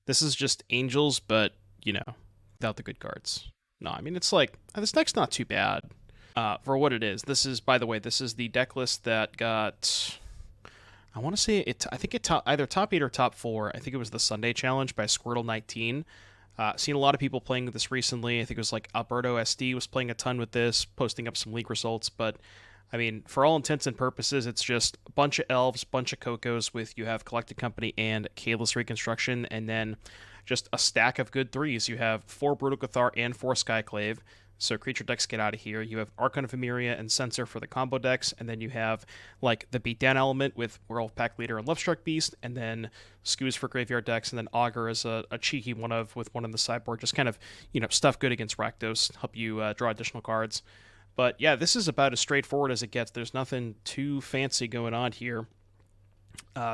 This is just Angels, but, you know, without the good cards. No, I mean, it's like, this deck's not too bad for what it is. This is, by the way, this is the deck list that got, I want to say, I think it either top 8 or top 4. I think it was the Sunday Challenge by Squirtle19. Seen a lot of people playing with this recently. I think it was like Alberto SD was playing a ton with this, posting up some league results, but I mean, for all intents and purposes, it's just a bunch of elves, bunch of Cocos with you have Collected Company and Kayla's Reconstruction, and then just a stack of good threes. You have 4 Brutal Cathar and 4 Skyclave, so creature decks get out of here. You have Archon of Emeria and Censor for the combo decks, and then you have like the beatdown element with Werewolf Pack Leader and Lovestruck Beast, and then Skoos for graveyard decks, and then Augur as a cheeky one of with one on the sideboard. Just kind of, you know, stuff good against Rakdos, help you draw additional cards. But yeah, this is about as straightforward as it gets. There's nothing too fancy going on here.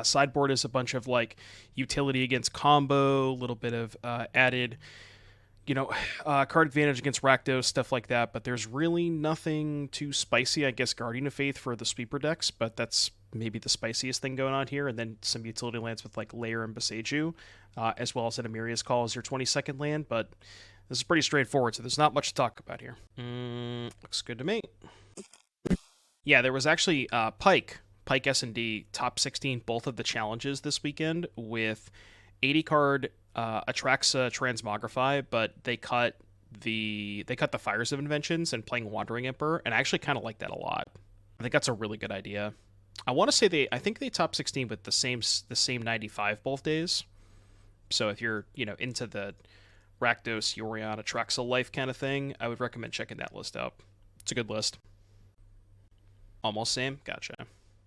Sideboard is a bunch of like utility against combo, a little bit of added, you know, card advantage against Rakdos, stuff like that. But there's really nothing too spicy. I guess Guardian of Faith for the sweeper decks, but that's maybe the spiciest thing going on here. And then some utility lands with like Lair and Boseiju, as well as an Emeria's Call as your 22nd land. But this is pretty straightforward, so there's not much to talk about here. Looks good to me. Yeah, there was actually Pike S&D top 16, both of the challenges this weekend with 80 card Atraxa Transmogrify, but they cut the Fires of Inventions and playing Wandering Emperor, and I actually kind of like that a lot. I think that's a really good idea. I want to say I think they top 16 with the same 95 both days. So if you're, you know, into the Rakdos, Yorion, Atraxa Life kind of thing, I would recommend checking that list out. It's a good list. Almost same? Gotcha.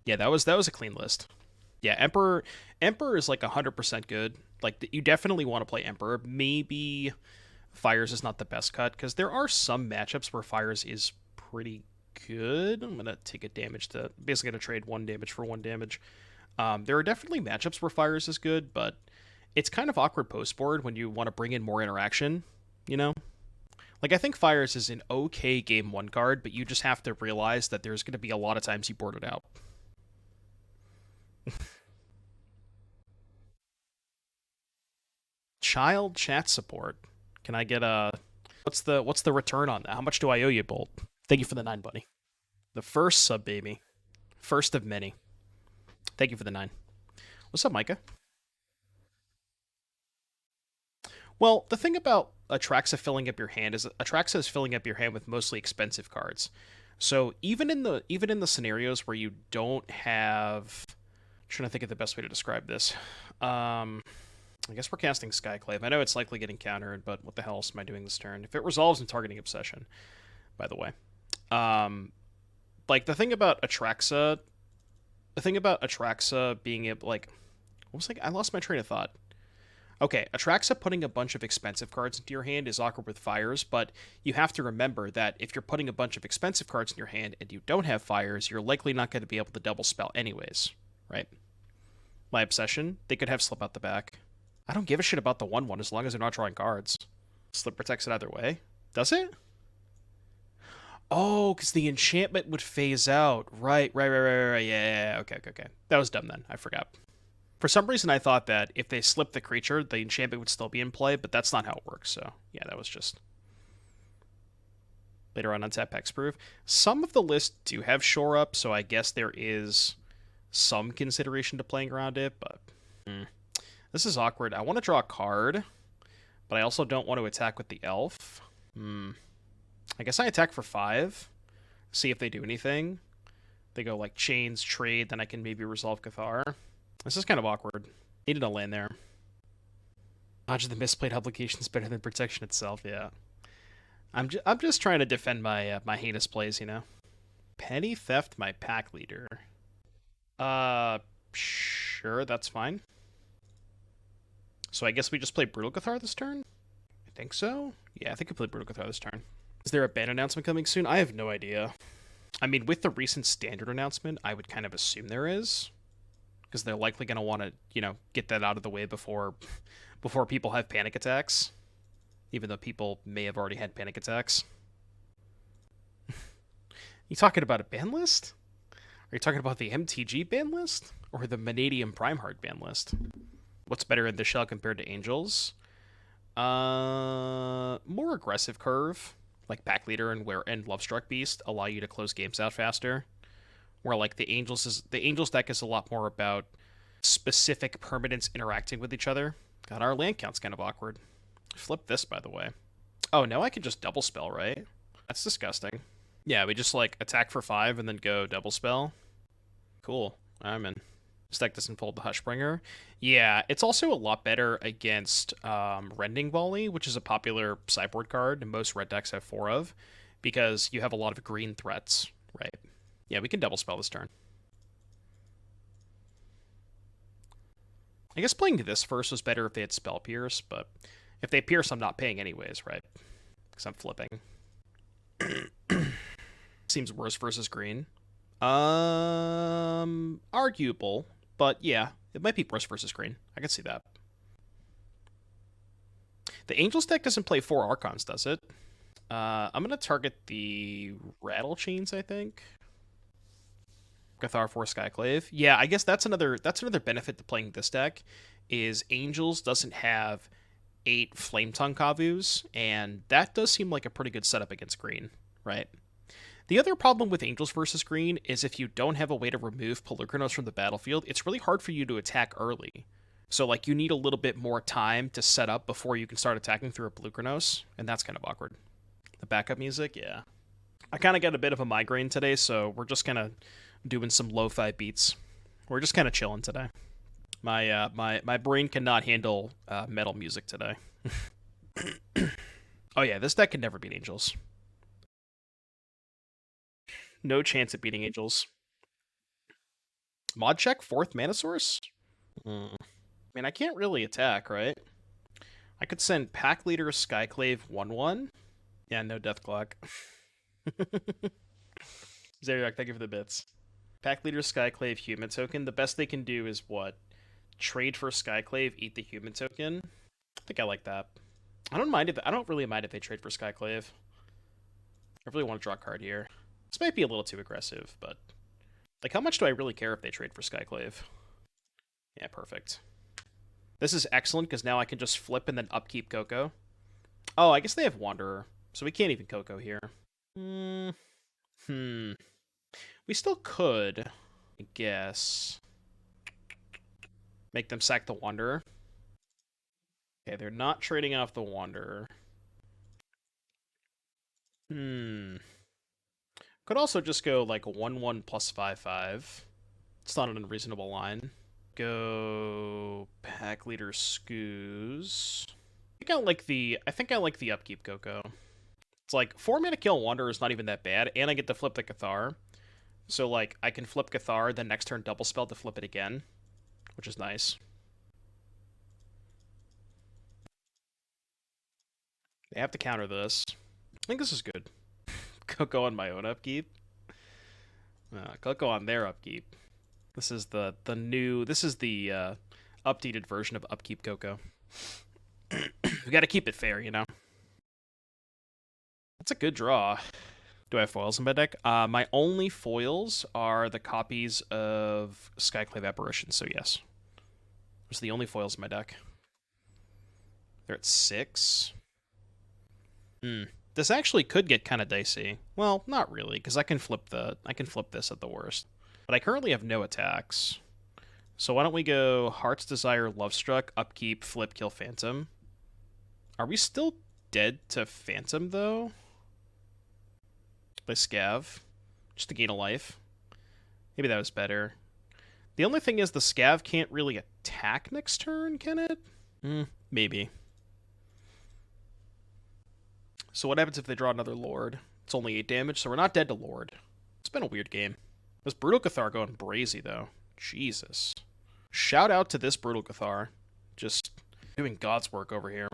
Yeah, that was a clean list. Yeah, Emperor is like 100% good. Like, you definitely want to play Emperor. Maybe Fires is not the best cut, because there are some matchups where Fires is pretty good. I'm going to take a damage to... Basically going to trade 1 damage for 1 damage. There are definitely matchups where Fires is good, but it's kind of awkward post-board when you want to bring in more interaction, you know? Like, I think Fires is an okay game 1 card, but you just have to realize that there's going to be a lot of times you board it out. Child chat support. Can I get a... What's the return on that? How much do I owe you, Bolt? Thank you for the 9, buddy. The first sub, baby. First of many. Thank you for the 9. What's up, Micah? Well, the thing about Atraxa filling up your hand is Atraxa is filling up your hand with mostly expensive cards. So even in the scenarios where you don't have... I'm trying to think of the best way to describe this. I guess we're casting Skyclave. I know it's likely getting countered, but what the hell else am I doing this turn? If it resolves in targeting Obsession, by the way. Like, the thing about Atraxa being able, like... What was I lost my train of thought. Okay, Atraxa putting a bunch of expensive cards into your hand is awkward with Fires, but you have to remember that if you're putting a bunch of expensive cards in your hand and you don't have Fires, you're likely not going to be able to double spell anyways, right? My Obsession, they could have Slip out the back. I don't give a shit about the 1/1 as long as they're not drawing cards. Slip protects it either way. Does it? Oh, because the enchantment would phase out. Right. Yeah. Okay. That was dumb then. I forgot. For some reason, I thought that if they slipped the creature, the enchantment would still be in play, but that's not how it works, so yeah, that was just... Later on untap Hexproof. Some of the lists do have Shore Up, so I guess there is some consideration to playing around it, but... This is awkward. I want to draw a card, but I also don't want to attack with the elf. I guess I attack for 5, see if they do anything. They go like Chains, Trade, then I can maybe resolve Cathar. This is kind of awkward. Needed a land there. Dodge the misplayed obligations better than protection itself, yeah. I'm just trying to defend my my heinous plays, you know. Petty Theft my pack leader. Sure, that's fine. So I guess we just play Brutal Cathar this turn? I think so? Yeah, I think I played Brutal Cathar this turn. Is there a ban announcement coming soon? I have no idea. I mean, with the recent standard announcement, I would kind of assume there is. Because they're likely going to want to, you know, get that out of the way before people have panic attacks. Even though people may have already had panic attacks. You talking about a ban list? Are you talking about the MTG ban list? Or the Vanadium Primeheart ban list? What's better in the shell compared to angels? More aggressive curve, like Pack Leader and Lovestruck Beast allow you to close games out faster. Where like the Angels deck is a lot more about specific permanents interacting with each other. God, our land count's kind of awkward. Flip this, by the way. Oh, now I can just double spell, right? That's disgusting. Yeah, we just like attack for 5 and then go double spell. Cool. I'm in. This deck doesn't fold the Hushbringer. Yeah, it's also a lot better against Rending Volley, which is a popular sideboard card, and most red decks have 4 of, because you have a lot of green threats, right? Yeah, we can double spell this turn. I guess playing this first was better if they had Spell Pierce, but if they Pierce, I'm not paying anyways, right? Because I'm flipping. Seems worse versus green. Arguable, but yeah, it might be worse versus green. I can see that. The Angels deck doesn't play 4 Archons, does it? I'm gonna target the Rattle Chains, I think. Cathar for Skyclave. Yeah, I guess that's another benefit to playing this deck, is Angels doesn't have 8 Flame Tongue Kavus, and that does seem like a pretty good setup against green, right? The other problem with Angels versus green is if you don't have a way to remove Pelugrinos from the battlefield, it's really hard for you to attack early. So, like, you need a little bit more time to set up before you can start attacking through a Pelugrinos, and that's kind of awkward. The backup music, yeah. I kind of got a bit of a migraine today, so we're just kind of doing some lo-fi beats. We're just kind of chilling today. My brain cannot handle metal music today. Oh yeah, this deck can never beat Angels. No chance at beating Angels. Mod check 4th mana source? I mean, I can't really attack, right? I could send Pack Leader Skyclave 1/1. Yeah, no Death Clock. Zeriak, thank you for the bits. Pack Leader Skyclave Human Token. The best they can do is what? Trade for Skyclave, eat the Human Token. I think I like that. I don't really mind if they trade for Skyclave. I really want to draw a card here. This might be a little too aggressive, but like, how much do I really care if they trade for Skyclave? Yeah, perfect. This is excellent because now I can just flip and then upkeep Coco. Oh, I guess they have Wanderer, so we can't even Coco here. We still could, I guess. Make them sack the Wanderer. Okay, they're not trading off the Wanderer. Could also just go like 1/1 plus 5/5. It's not an unreasonable line. Go Pack Leader Scooze. I think I like the upkeep Coco. It's like 4 mana kill Wanderer is not even that bad, and I get to flip the Cathar. So like I can flip Cathar, then next turn double spell to flip it again, which is nice. They have to counter this. I think this is good. Coco on my own upkeep. Coco on their upkeep. This is the updated version of upkeep Coco. We got to keep it fair, you know. That's a good draw. Do I have foils in my deck? My only foils are the copies of Skyclave Apparition, so yes. Those are the only foils in my deck. They're at 6. This actually could get kind of dicey. Well, not really, because I can flip this at the worst. But I currently have no attacks. So why don't we go Heart's Desire, Lovestruck, upkeep, flip, kill Phantom. Are we still dead to Phantom, though? By Scav. Just to gain a life. Maybe that was better. The only thing is the Scav can't really attack next turn, can it? Maybe. So what happens if they draw another Lord? It's only 8 damage, so we're not dead to Lord. It's been a weird game. This Brutal Cathar going brazy, though. Jesus. Shout out to this Brutal Cathar. Just doing God's work over here.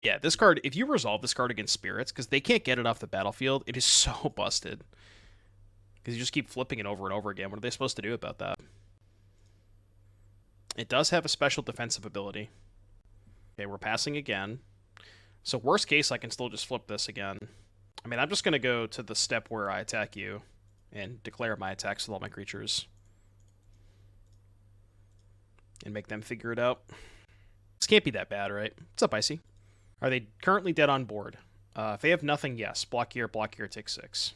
Yeah, this card, if you resolve this card against Spirits, because they can't get it off the battlefield, it is so busted. Because you just keep flipping it over and over again. What are they supposed to do about that? It does have a special defensive ability. Okay, we're passing again. So worst case, I can still just flip this again. I mean, I'm just going to go to the step where I attack you and declare my attacks with all my creatures. And make them figure it out. can't be that bad, right? What's up, Icy? Are they currently dead on board? If they have nothing, yes. Block here, take 6.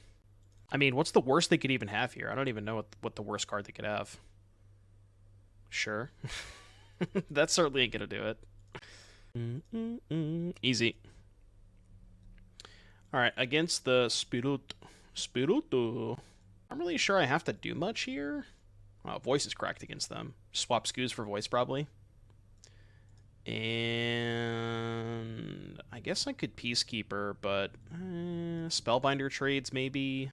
I mean, what's the worst they could even have here? I don't even know what the worst card they could have. Sure. That certainly ain't gonna do it. Easy. Alright, against the Spiruto. I'm really sure I have to do much here. Oh, Voice is cracked against them. Swap Scoos for Voice, probably. And I guess I could Peacekeeper, but Spellbinder trades, maybe.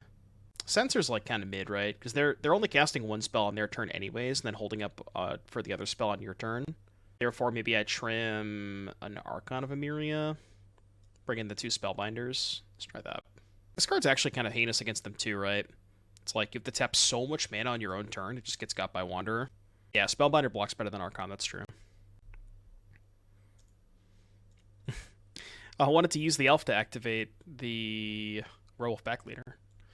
Censor's like kind of mid, right? Because they're only casting one spell on their turn anyways, and then holding up for the other spell on your turn. Therefore, maybe I trim an Archon of Emeria, bring in the 2 Spellbinders. Let's try that. This card's actually kind of heinous against them too, right? It's like you have to tap so much mana on your own turn, it just gets got by Wanderer. Yeah, Spellbinder blocks better than Archon, that's true. I wanted to use the elf to activate the Werewolf backleader.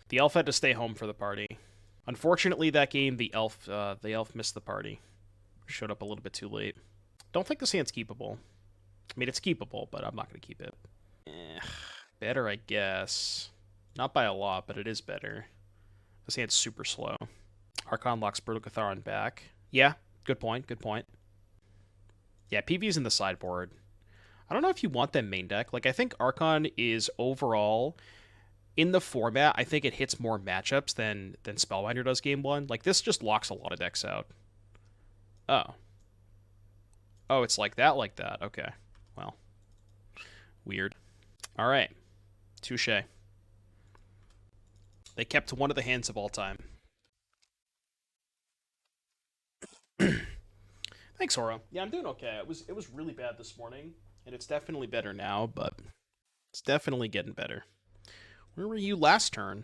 The elf had to stay home for the party. Unfortunately, that game, the elf missed the party. Showed up a little bit too late. Don't think this hand's keepable. I mean, it's keepable, but I'm not going to keep it. Better, I guess. Not by a lot, but it is better. This hand's super slow. Archon locks Brutal Cathar on back. Yeah, good point, good point. Yeah, PV's in the sideboard. I don't know if you want them main deck. Like, I think Archon is overall, in the format, I think it hits more matchups than Spellbinder does game 1. Like, this just locks a lot of decks out. Oh. Oh, it's like that? Okay. Well. Weird. Alright. Touche. They kept one of the hands of all time. Thanks, Horo. Yeah, I'm doing okay. It was really bad this morning, and it's definitely better now, but it's definitely getting better. Where were you last turn?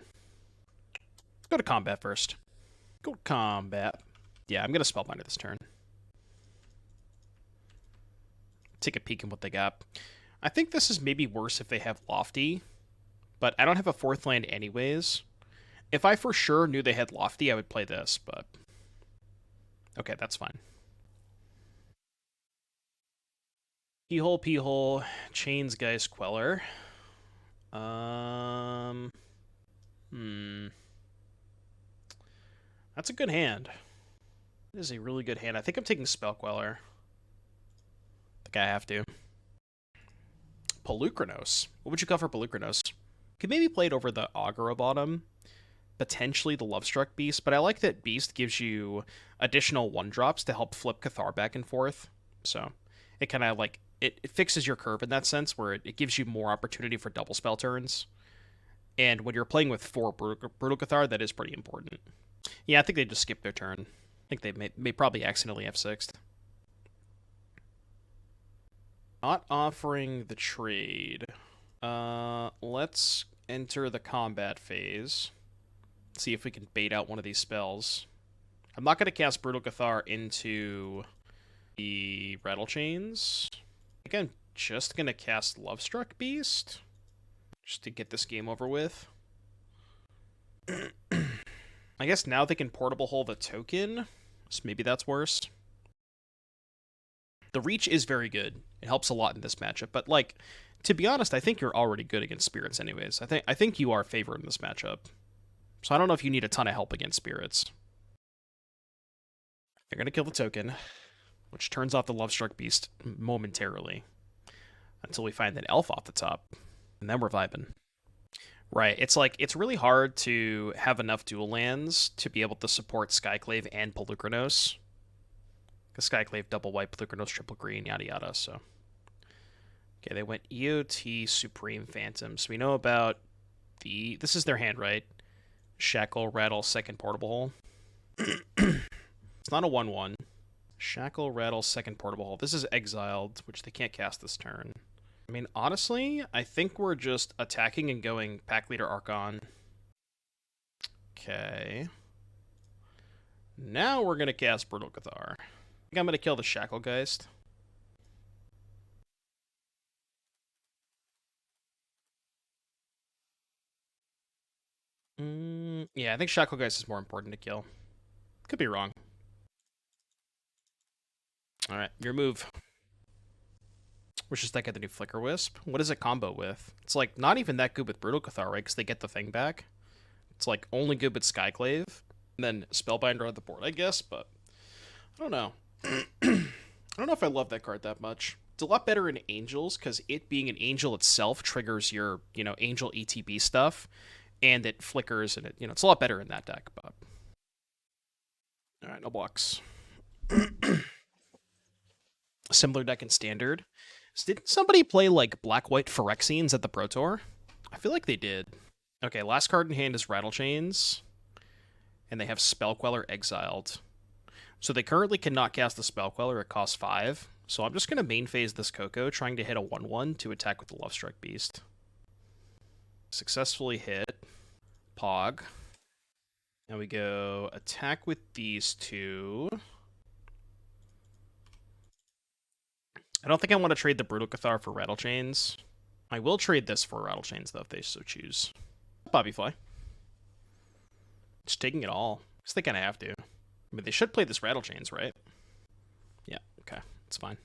Go to combat first. Go to combat. Yeah, I'm going to Spellbinder this turn. Take a peek at what they got. I think this is maybe worse if they have Lofty, but I don't have a 4th land anyways. If I for sure knew they had Lofty, I would play this, but... Okay, that's fine. P-hole, Chains, Geist, Queller. That's a good hand. It is a really good hand. I think I'm taking Spell Queller. I think I have to. Pelucranos. What would you call for Pelucranos? Could maybe play it over the Augur of Autumn. Potentially the Lovestruck Beast, but I like that Beast gives you additional 1-drops to help flip Cathar back and forth. So it kind of like, it fixes your curve in that sense, where it gives you more opportunity for double spell turns. And when you're playing with 4 Brutal Cathar, that is pretty important. Yeah, I think they just skipped their turn. I think they may probably accidentally F6'd. Not offering the trade. Let's enter the combat phase. See if we can bait out one of these spells. I'm not going to cast Brutal Cathar into the Rattle Chains. Again, just going to cast Lovestruck Beast. Just to get this game over with. I guess now they can Portable Hole the token. So maybe that's worse. The reach is very good. It helps a lot in this matchup. But, like, to be honest, I think you're already good against Spirits anyways. I think you are favored in this matchup. So I don't know if you need a ton of help against Spirits. They're going to kill the token, which turns off the Lovestruck Beast momentarily. Until we find an elf off the top. And then we're vibing. Right, it's like, it's really hard to have enough dual lands to be able to support Skyclave and Pelucranos. Because Skyclave, double white, Pelucranos, triple green, yada yada, so. Okay, they went EOT, Supreme Phantom. So we know about the... This is their hand, right? Shackle, Rattle, second Portable Hole. It's not a 1/1. Shackle, Rattle, second Portable Hole. This is Exiled, which they can't cast this turn. I mean, honestly, I think we're just attacking and going Pack Leader Archon. Okay. Now we're going to cast Brutal Cathar. I think I'm going to kill the Shacklegeist. Yeah, I think Shacklegeist is more important to kill. Could be wrong. Alright, your move. Which is that get the new Flicker Wisp? What does it combo with? It's like not even that good with Brutal Cathar, right? Because they get the thing back. It's like only good with Skyclave, and then Spellbinder on the board, I guess. But I don't know. I don't know if I love that card that much. It's a lot better in Angels because it being an Angel itself triggers your Angel ETB stuff, and it flickers and it's a lot better in that deck. But all right, no blocks. Similar deck in Standard. Didn't somebody play like black-white Phyrexians at the Pro Tour? I feel like they did. Okay, last card in hand is Rattlechains, and they have Spellqueller exiled. So they currently cannot cast the Spellqueller, it costs 5. So I'm just going to main phase this Coco, trying to hit a 1/1 to attack with the Lovestruck Beast. Successfully hit. Pog. Now we go attack with these two. I don't think I want to trade the Brutal Cathar for Rattlechains. I will trade this for Rattlechains, though, if they so choose. Bobbyfly. Just taking it all. Because they kind of have to. I mean, they should play this Rattlechains, right? Yeah, okay. It's fine.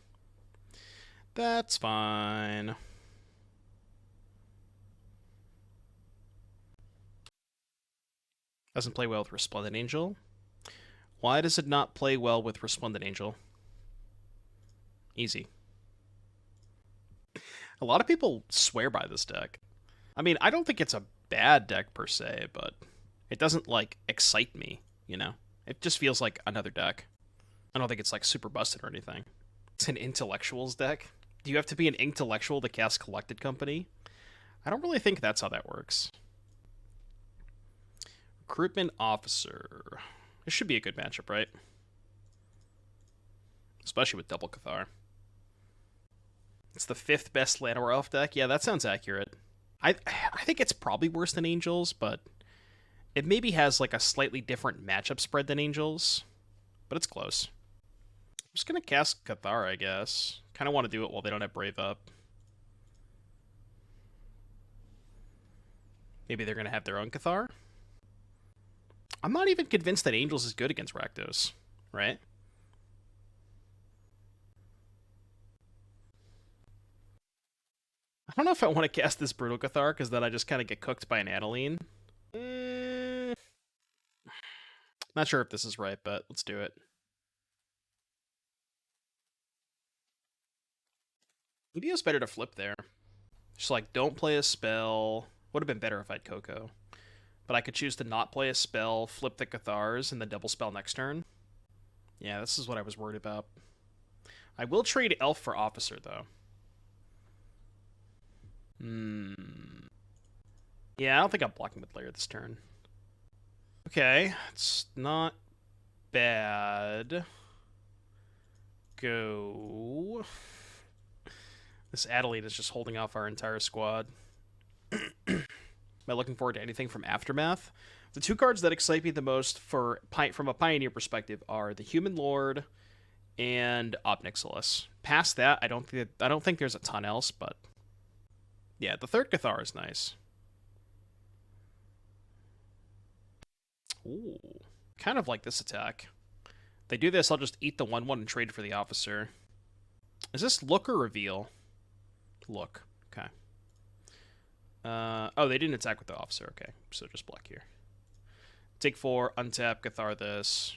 That's fine. Doesn't play well with Resplendent Angel. Why does it not play well with Resplendent Angel? Easy. A lot of people swear by this deck. I mean, I don't think it's a bad deck per se, but it doesn't, like, excite me, you know? It just feels like another deck. I don't think it's, like, super busted or anything. It's an Intellectuals deck. Do you have to be an Intellectual to cast Collected Company? I don't really think that's how that works. Recruitment Officer. This should be a good matchup, right? Especially with Double Cathar. It's the 5th best Llanowar Elf deck. Yeah, that sounds accurate. I think it's probably worse than Angels, but it maybe has like a slightly different matchup spread than Angels, but it's close. I'm just going to cast Cathar, I guess. Kind of want to do it while they don't have Brave up. Maybe they're going to have their own Cathar. I'm not even convinced that Angels is good against Rakdos, right? I don't know if I want to cast this Brutal Cathar, because then I just kind of get cooked by an Adeline. Not sure if this is right, but let's do it. Maybe it's better to flip there. Just like, don't play a spell. Would have been better if I had Coco. But I could choose to not play a spell, flip the Cathars, and then double spell next turn. Yeah, this is what I was worried about. I will trade Elf for Officer, though. Yeah, I don't think I'm blocking with Lair this turn. Okay, it's not bad. Go. This Adeline is just holding off our entire squad. Am I looking forward to anything from Aftermath? The two cards that excite me the most from a Pioneer perspective are the Human Lord and Obnixilis. Past that, I don't think there's a ton else, but yeah, the third Cathar is nice. Ooh, kind of like this attack. If they do this, I'll just eat the 1/1 and trade for the Officer. Is this look or reveal? Look. Okay. Oh, they didn't attack with the Officer. Okay, so just block here. Take 4, untap, Cathar this.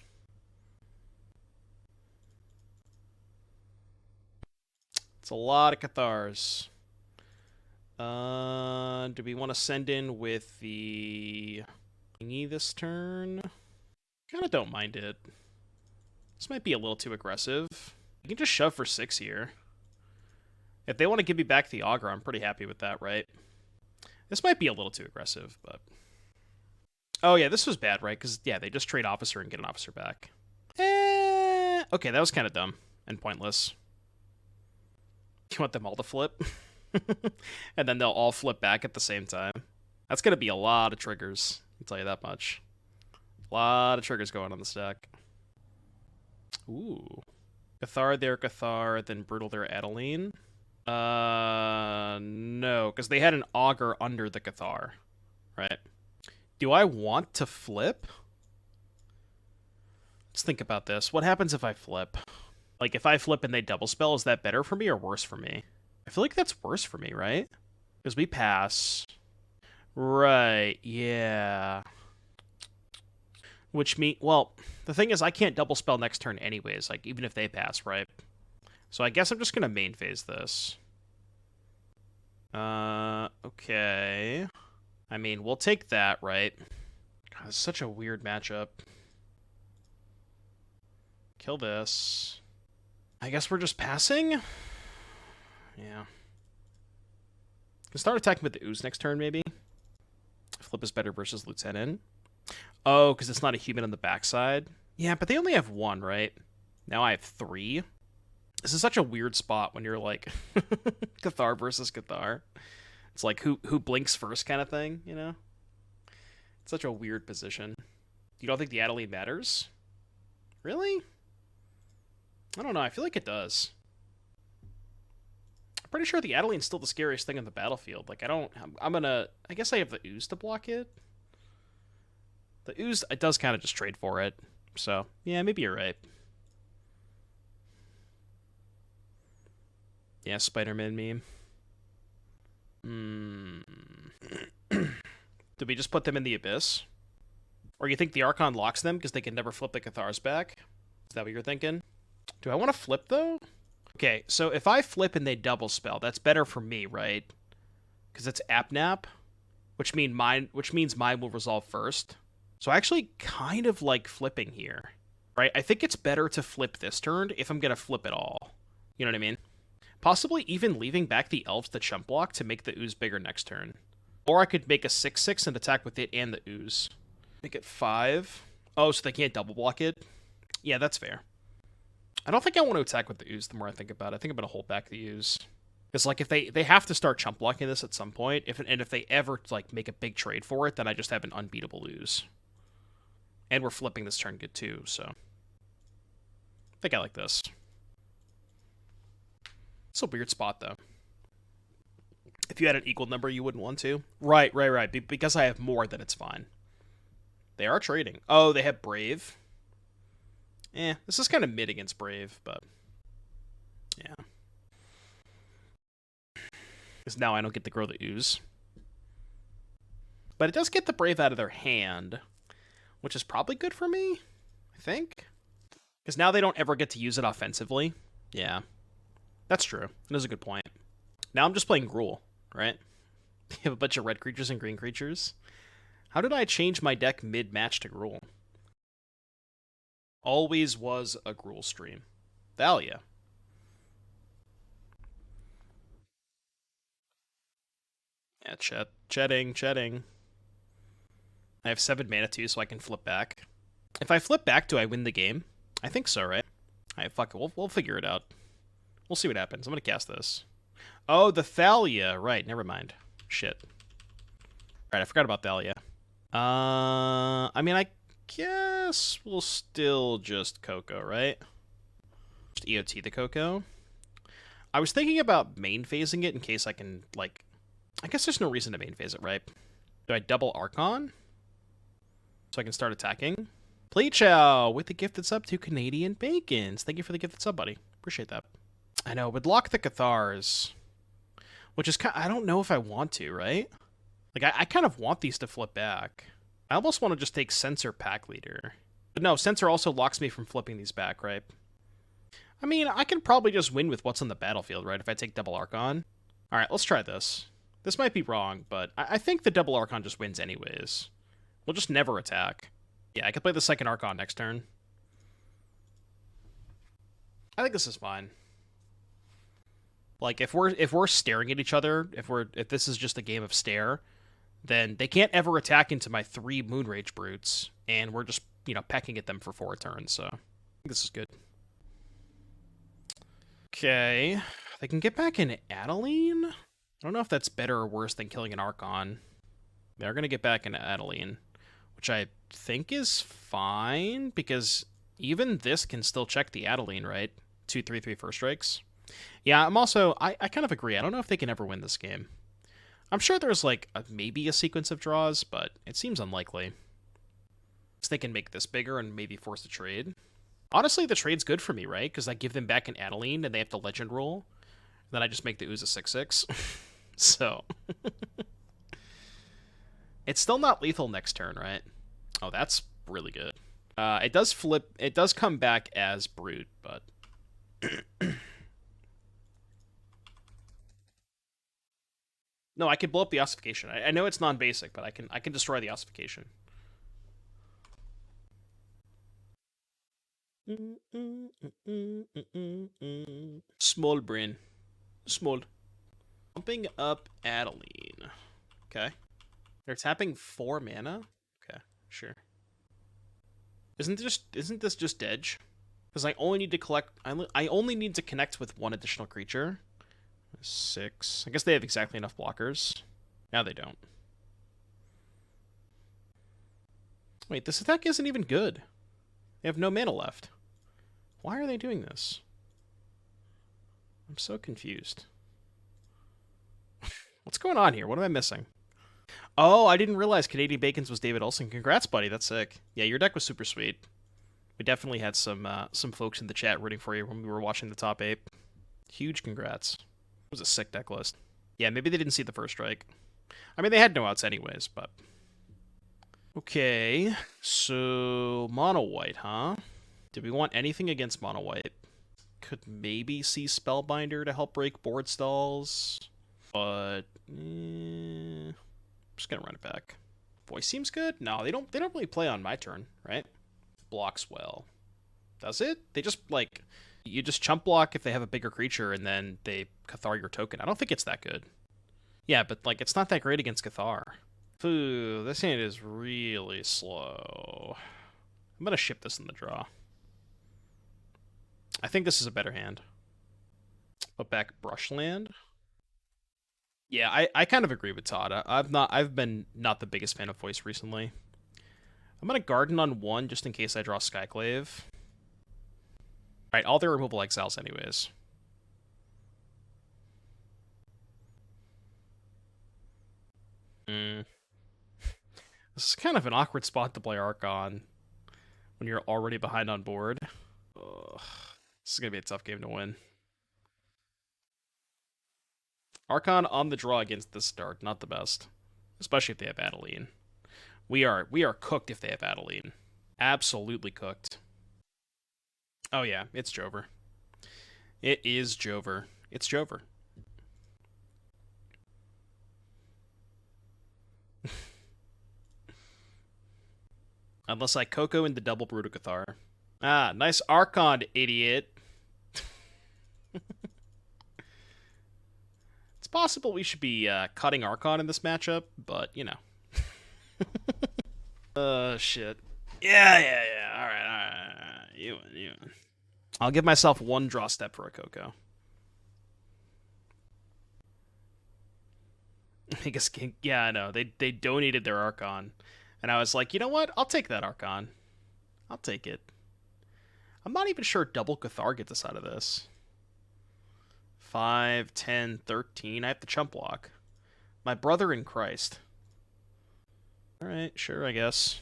It's a lot of Cathars. Do we want to send in with the thingy this turn? Kind of don't mind it. This might be a little too aggressive. You can just shove for 6 here. If they want to give me back the Augur, I'm pretty happy with that, right? This might be a little too aggressive, but... Oh, yeah, this was bad, right? Because, yeah, they just trade Officer and get an Officer back. Okay, that was kind of dumb and pointless. You want them all to flip? And then they'll all flip back at the same time. That's going to be a lot of triggers, I'll tell you that much. A lot of triggers going on the stack. Ooh. Cathar there, Cathar, then Brutal there, Adeline. No, because they had an Augur under the Cathar, right? Do I want to flip? Let's think about this. What happens if I flip? Like, if I flip and they double spell, is that better for me or worse for me? I feel like that's worse for me, right? Because we pass. Right, yeah. Which mean, well, the thing is I can't double spell next turn anyways, like even if they pass, right? So I guess I'm just gonna main phase this. Okay. I mean, we'll take that, right? God, it's such a weird matchup. Kill this. I guess we're just passing? Yeah. Can start attacking with the Ooze next turn, maybe? Flip is better versus Lieutenant. Oh, because it's not a human on the backside? Yeah, but they only have one, right? Now I have 3. This is such a weird spot when you're like Cathar versus Cathar. It's like who blinks first kind of thing, you know? It's such a weird position. You don't think the Adeline matters? Really? I don't know. I feel like it does. I'm pretty sure the Adeline's still the scariest thing on the battlefield. Like, I guess I have the Ooze to block it. The Ooze, it does kind of just trade for it. So, yeah, maybe you're right. Yeah, Spider-Man meme. Did we just put them in the Abyss? Or you think the Archon locks them because they can never flip the Cathars back? Is that what you're thinking? Do I want to flip, though? Okay, so if I flip and they double spell, that's better for me, right? Because it's Apnap, which means mine will resolve first. So I actually kind of like flipping here, right? I think it's better to flip this turn if I'm going to flip it all. You know what I mean? Possibly even leaving back the Elves to chump block to make the Ooze bigger next turn. Or I could make a 6/6 and attack with it and the Ooze. Make it 5. Oh, so they can't double block it? Yeah, that's fair. I don't think I want to attack with the Ooze the more I think about it. I think I'm going to hold back the Ooze. Because, like, if they have to start chump blocking this at some point, if they ever, like, make a big trade for it, then I just have an unbeatable Ooze. And we're flipping this turn good, too, so. I think I like this. It's a weird spot, though. If you had an equal number, you wouldn't want to. Right. Because I have more, then it's fine. They are trading. Oh, they have Brave. This is kind of mid against Brave, but yeah. Because now I don't get to grow the Ooze. But it does get the Brave out of their hand, which is probably good for me, I think. Because now they don't ever get to use it offensively. Yeah, that's true. That is a good point. Now I'm just playing Gruul, right? You have a bunch of red creatures and green creatures. How did I change my deck mid-match to Gruul? Always was a Gruul stream. Thalia. Yeah, chatting. I have 7 mana too, so I can flip back. If I flip back, do I win the game? I think so, right? Alright, fuck it. We'll figure it out. We'll see what happens. I'm gonna cast this. Oh, the Thalia. Right, never mind. Shit. Alright, I forgot about Thalia. I mean, I guess we'll still just Coco, right? Just EOT the Coco. I was thinking about main phasing it in case I can, like... I guess there's no reason to main phase it, right? Do I double Archon? So I can start attacking? Pleechow with the gifted sub to Canadian Bacons. Thank you for the gifted sub, buddy. Appreciate that. I know, would lock the Cathars, which is kind of, I don't know if I want to, right? Like, I kind of want these to flip back. I almost want to just take Censor Pack Leader. But no, Censor also locks me from flipping these back, right? I mean, I can probably just win with what's on the battlefield, right, if I take double Archon. Alright, let's try this. This might be wrong, but I think the double Archon just wins anyways. We'll just never attack. Yeah, I could play the second Archon next turn. I think this is fine. Like, if we're staring at each other, if this is just a game of stare, then they can't ever attack into my 3 Moonrage Brutes, and we're just, you know, pecking at them for 4 turns, so I think this is good. Okay, they can get back in Adeline? I don't know if that's better or worse than killing an Archon. They're going to get back into Adeline, which I think is fine, because even this can still check the Adeline, right? 2/3/3 first strikes. Yeah, I'm also... I kind of agree. I don't know if they can ever win this game. I'm sure there's, like, maybe a sequence of draws, but it seems unlikely. So they can make this bigger and maybe force a trade. Honestly, the trade's good for me, right? Because I give them back an Adeline, and they have to Legend roll. Then I just make the Ooze a 6/6. So it's still not lethal next turn, right? Oh, that's really good. It does flip. It does come back as Brood, but no, I could blow up the ossification. I know it's non-basic, but I can destroy the ossification. Small brain. Small. Pumping up Adeline. Okay. They're tapping 4 mana? Okay, sure. Isn't this just Edge? Because I only need to collect I only need to connect with 1 additional creature. 6. I guess they have exactly enough blockers. Now they don't. Wait, this attack isn't even good. They have no mana left. Why are they doing this? I'm so confused. What's going on here? What am I missing? Oh, I didn't realize Canadian Bacons was David Olsen. Congrats, buddy. That's sick. Yeah, your deck was super sweet. We definitely had some folks in the chat rooting for you when we were watching the top 8. Huge congrats. It was a sick deck list. Yeah, maybe they didn't see the first strike. I mean, they had no outs anyways, but... Okay, so mono white, huh? Did we want anything against mono white? Could maybe see Spellbinder to help break board stalls, but I'm just gonna run it back. Voice seems good. No, they don't really play on my turn, right? Blocks well. Does it? They just like you just chump block if they have a bigger creature, and then they Cathar your token. I don't think it's that good. Yeah, but like it's not that great against Cathar. Ooh, this hand is really slow. I'm gonna ship this in the draw. I think this is a better hand. Put back Brushland. Yeah, I kind of agree with Todd. I've been not the biggest fan of Voice recently. I'm gonna Garden on 1 just in case I draw Skyclave. Alright, all their removal exiles anyways. This is kind of an awkward spot to play Archon when you're already behind on board. Ugh. This is gonna be a tough game to win. Archon on the draw against this start, not the best. Especially if they have Adeline. We are cooked if they have Adeline. Absolutely cooked. Oh yeah, it's Jover. It is Jover. It's Jover. Unless I Coco into double Brutal Cathar. Ah, nice Archon, idiot. It's possible we should be cutting Archon in this matchup, but, you know. Shit. Yeah. Alright. You win. I'll give myself 1 draw step for a Coco. Because, yeah, I know. They donated their Archon. And I was like, you know what? I'll take that Archon. I'll take it. I'm not even sure double Cathar gets us out of this. 5, 10, 13. I have to chump block. My brother in Christ. Alright, sure, I guess.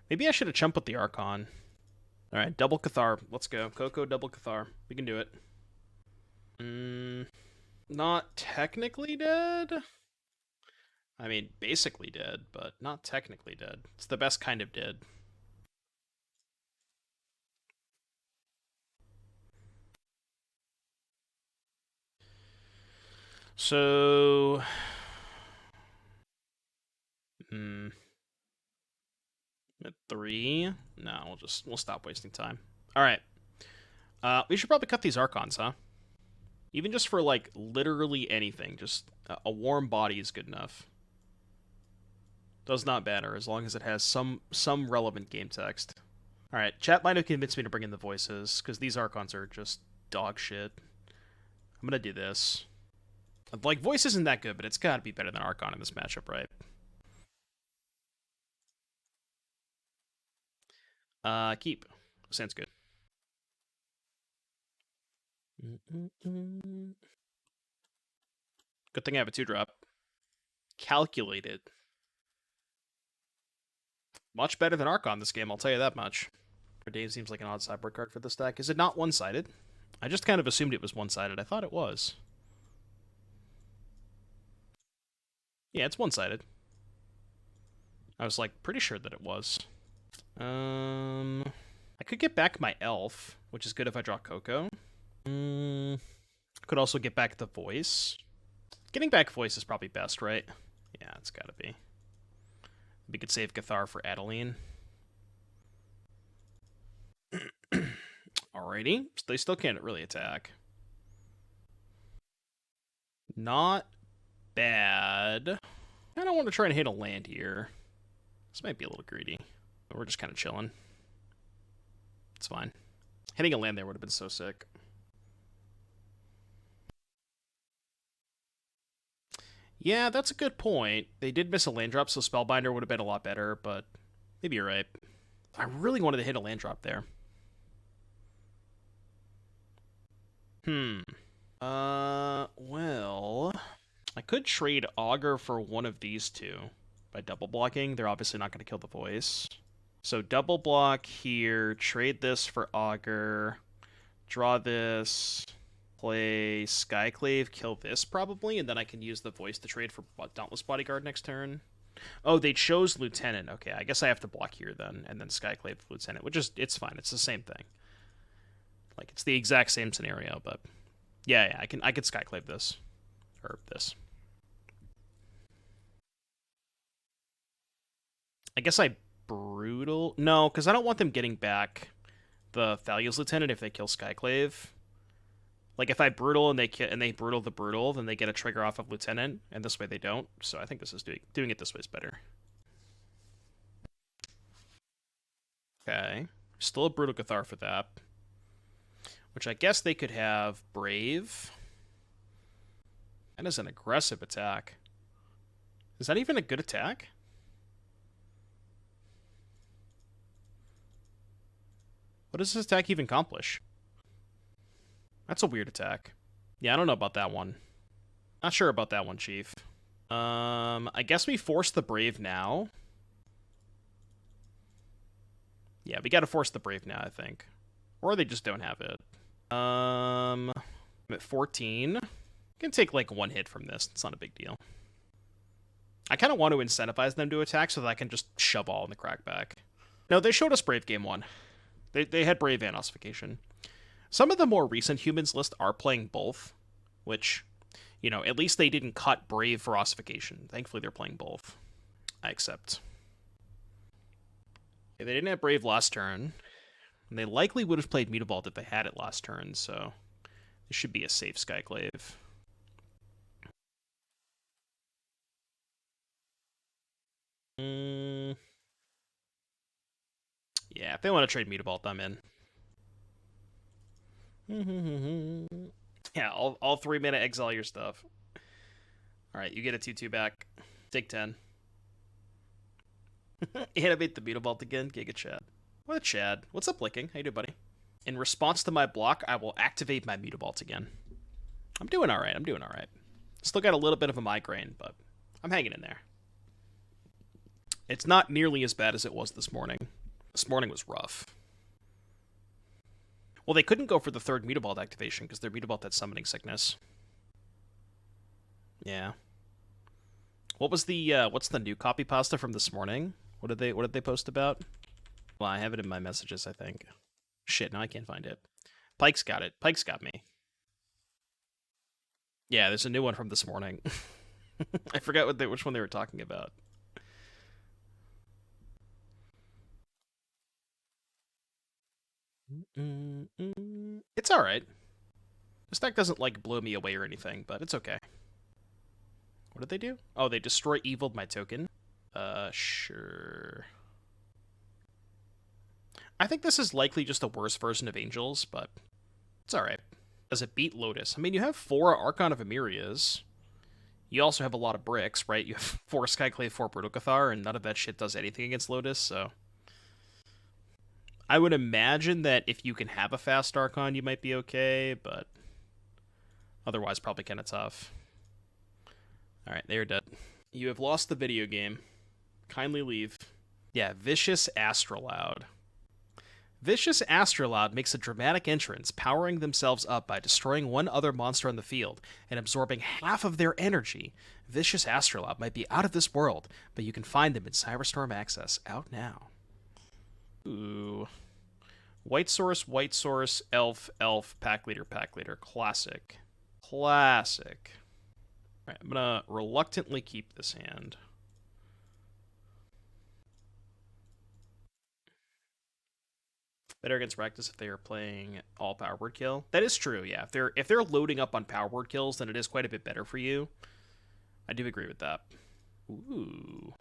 Maybe I should have chumped with the Archon. Alright, double Cathar. Let's go. Coco, double Cathar. We can do it. Not technically dead? I mean, basically dead, but not technically dead. It's the best kind of dead. So... At 3? No, we'll stop wasting time. Alright. We should probably cut these Archons, huh? Even just for, like, literally anything. Just a warm body is good enough. Does not matter, as long as it has some relevant game text. Alright, chat might have convinced me to bring in the voices, because these Archons are just dog shit. I'm gonna do this. Like, voice isn't that good, but it's gotta be better than Archon in this matchup, right? Keep. Sounds good. Good thing I have a 2-drop. Calculated. Much better than Archon this game, I'll tell you that much. Dave seems like an odd sideboard card for this deck. Is it not one-sided? I just kind of assumed it was one-sided. I thought it was. Yeah, it's one-sided. I was, like, pretty sure that it was. I could get back my elf, which is good if I draw Coco. Could also get back the voice. Getting back voice is probably best, right? Yeah, it's gotta be. We could save Cathar for Adeline. Alrighty, so they still can't really attack. Not bad. I don't want to try and hit a land here. This might be a little greedy. But we're just kind of chilling. It's fine. Hitting a land there would have been so sick. Yeah, that's a good point. They did miss a land drop, so Spellbinder would have been a lot better, but maybe you're right. I really wanted to hit a land drop there. Well, I could trade Augur for one of these two by double blocking. They're obviously not going to kill the voice. So double block here, trade this for Augur, draw this, play Skyclave, kill this probably, and then I can use the voice to trade for Dauntless Bodyguard next turn. Oh, they chose Lieutenant. Okay, I guess I have to block here then, and then Skyclave Lieutenant, which is, it's fine. It's the same thing. Like, it's the exact same scenario, but yeah, I could Skyclave this. Or this. I guess I Brutal... No, because I don't want them getting back the Thalia's Lieutenant if they kill Skyclave. Like, if I Brutal and they Brutal the Brutal, then they get a trigger off of Lieutenant, and this way they don't. So I think this is doing it this way is better. Okay. Still a Brutal Cathar for that. Which I guess they could have Brave. That is an aggressive attack. Is that even a good attack? What does this attack even accomplish? That's a weird attack. Yeah, I don't know about that one. Not sure about that one, Chief. I guess we force the Brave now. Yeah, we gotta force the Brave now, I think. Or they just don't have it. I'm at 14. Can take like one hit from this. It's not a big deal. I kind of want to incentivize them to attack so that I can just shove all in the crackback. No, they showed us Brave game 1. They had Brave and Ossification. Some of the more recent humans list are playing both, which, you know, at least they didn't cut Brave for Ossification. Thankfully, they're playing both. I accept. Okay, they didn't have Brave last turn. And they likely would have played Mutavault if they had it last turn, so this should be a safe Skyclave. Yeah, if they want to trade Mutavault, I'm in. Yeah, all 3 mana exile your stuff. Alright, you get a 2-2 back. Take 10. Animate the Mutavault again. Giga Chad. What a Chad. What's up, Licking? How you doing, buddy? In response to my block, I will activate my Mutavault again. I'm doing alright. I'm doing alright. Still got a little bit of a migraine, but I'm hanging in there. It's not nearly as bad as it was this morning. This morning was rough. Well, they couldn't go for the 3rd Mutavault activation because their Mutavault had Summoning Sickness. Yeah. What was the what's the new copy pasta from this morning? What did they post about? Well, I have it in my messages, I think. Shit, now I can't find it. Pike's got it. Pike's got me. Yeah, there's a new one from this morning. I forgot which one they were talking about. It's alright. This deck doesn't, like, blow me away or anything, but it's okay. What did they do? Oh, they destroy eviled my token. Sure. I think this is likely just a worse version of Angels, but it's alright. Does it beat Lotus? I mean, you have 4 Archon of Emerias. You also have a lot of bricks, right? You have 4 Skyclave, 4 Brutal Cathar, and none of that shit does anything against Lotus, so... I would imagine that if you can have a fast Archon, you might be okay, but... Otherwise, probably kind of tough. Alright, they're dead. You have lost the video game. Kindly leave. Yeah, Vicious Astrolaud. Vicious Astrolabe makes a dramatic entrance, powering themselves up by destroying one other monster on the field and absorbing half of their energy. Vicious Astrolabe might be out of this world, but you can find them in Cyberstorm Access, out now. Ooh. White source, elf, pack leader. Classic. Classic. Alright, I'm gonna reluctantly keep this hand. Better against practice if they are playing all power word kill. That is true, yeah. If they're loading up on power word kills, then it is quite a bit better for you. I do agree with that. Ooh.